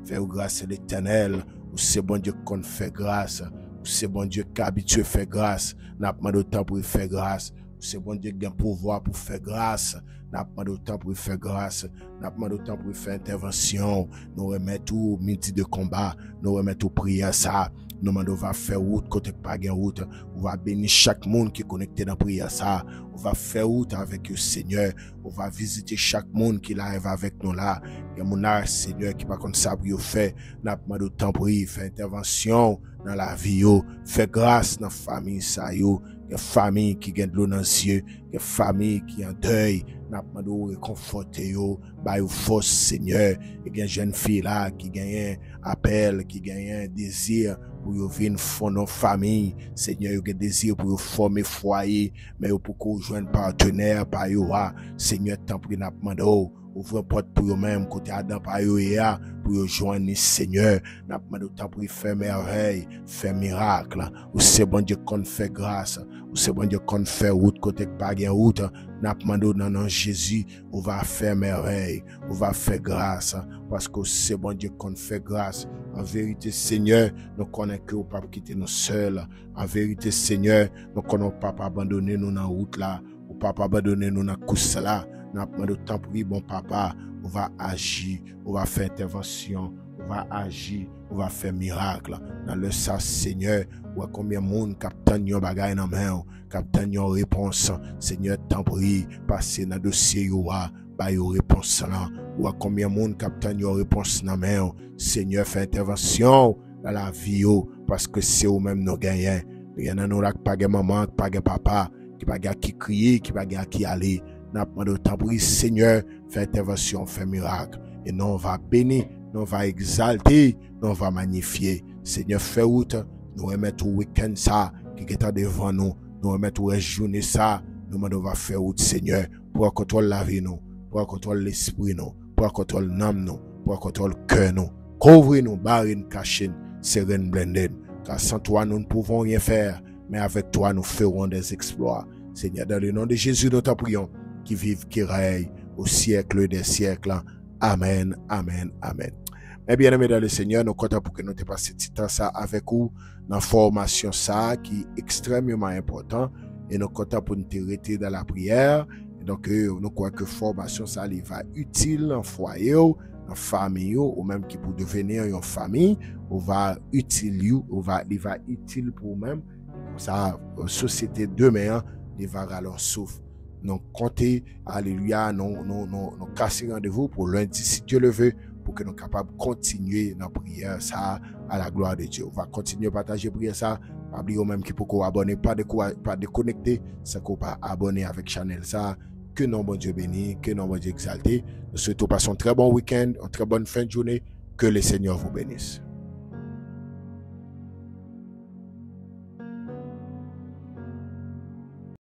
faire grâce à l'Éternel. Ou c'est bon Dieu qu'on fait grâce. Ou c'est bon Dieu qui habitué à faire grâce. N'a pas de temps pour faire grâce. Ou c'est bon Dieu qui a pouvoir pour faire grâce. N'a pas de temps pour faire grâce. N'a pas de temps pour faire intervention. Nous remettons tout midi de combat. Nous remettons tout prière ça. Nous demandons va faire route côté pas gain route. On va bénir chaque monde qui est connecté dans la prière ça. On va faire route avec le Seigneur. On va visiter chaque monde qui arrive avec nous là. Il y a mon âge, Seigneur, qui pas comme ça pour faire. N'a pas de temps pour faire intervention dans la vie yo. Faire grâce dans la famille ça yo. Il y a famille qui gagne de l'eau dans les yeux. Il y a famille qui est en deuil. N'a pas de réconforter yo. Bah yo force Seigneur. Il y a une jeune fille là qui gagne un appel, qui gagne un désir pour yo venir fonder une famille. Seigneur, yo gagne désir pour yo former foyer, mais yo pour qu'on joindre partenaire par yo. Seigneur, tant pis n'a demandé ouvre porte pour eux-mêmes, côté Adam par eux et à, pour eux joindre Seigneur. N'a pas de temps pour faire merveille, faire miracle. Ou c'est bon Dieu qu'on fait grâce. Ou c'est bon Dieu qu'on fait route, côté pas gain route. N'a pas de dans Jésus, on va faire merveille, on va faire grâce. Parce que c'est bon Dieu qu'on fait grâce. En vérité, Seigneur, nous connaissons que vous ne pouvez pas quitter nous seuls. En vérité, Seigneur, nous ne connaissons pas abandonner nous dans la route là. Ou pas abandonner nous dans la course là. Nous avons de temps pour bon papa. On va agir, on va faire intervention, on va agir, on va faire miracle. Dans le ça, Seigneur, ou combien de monde captain yon bagay nan main, captain yon réponse. Seigneur, t'en prie, passez dans le dossier yoa, ba yon réponse là. Ou combien de monde captain yon réponse nan main. Seigneur, fait intervention dans la vie yo, parce que c'est ou même nous gagnons. Il y en a nous là qui pas maman, qui pas papa, qui pas qui crier, qui pas qui aller. N'a pas de temps pour Seigneur, fait intervention, fait miracle. Et nous on va bénir, nous on va exalter, nous on va magnifier. Seigneur, fait route, nous remettre au week-end ça, qui est devant nous, nous remettre au journée ça, nous on va faire route, Seigneur, pour contrôler la vie nous, pour contrôler l'esprit nous, pour contrôler l'âme nous, pour contrôler le cœur nous. Couvrir nous, barrer, cacher, serrer, blender. Car sans toi, nous ne pouvons rien faire, mais avec toi, nous ferons des exploits. Seigneur, dans le nom de Jésus, nous t'en prions, qui vive, qui règne au siècle des siècles. Amen, amen, amen. Mais bien aimé dans le Seigneur, nous comptons pour que nous te passions ce temps ça avec vous dans la formation ça qui est extrêmement important et nous comptons pour nous arrêter dans la prière. Et donc nous croyons que formation ça il va utile en foyer, en famille ou même qui pour devenir une famille, il va utile pour même ça société demain, il va alors souffre. Donc, comptez, alléluia, nous casser rendez-vous pour lundi, si Dieu le veut, pour que nous soyons capables de continuer dans la prière, ça, à la gloire de Dieu. On va continuer à partager la prière, ça. Pas oublier même qui peut abonner, pas déconnecter, c'est qu'on pas abonner avec Chanel, ça. Que non, bon Dieu béni, que non, bon Dieu exalté. Nous souhaitons passer un très bon week-end, une très bonne fin de journée. Que le Seigneur vous bénisse.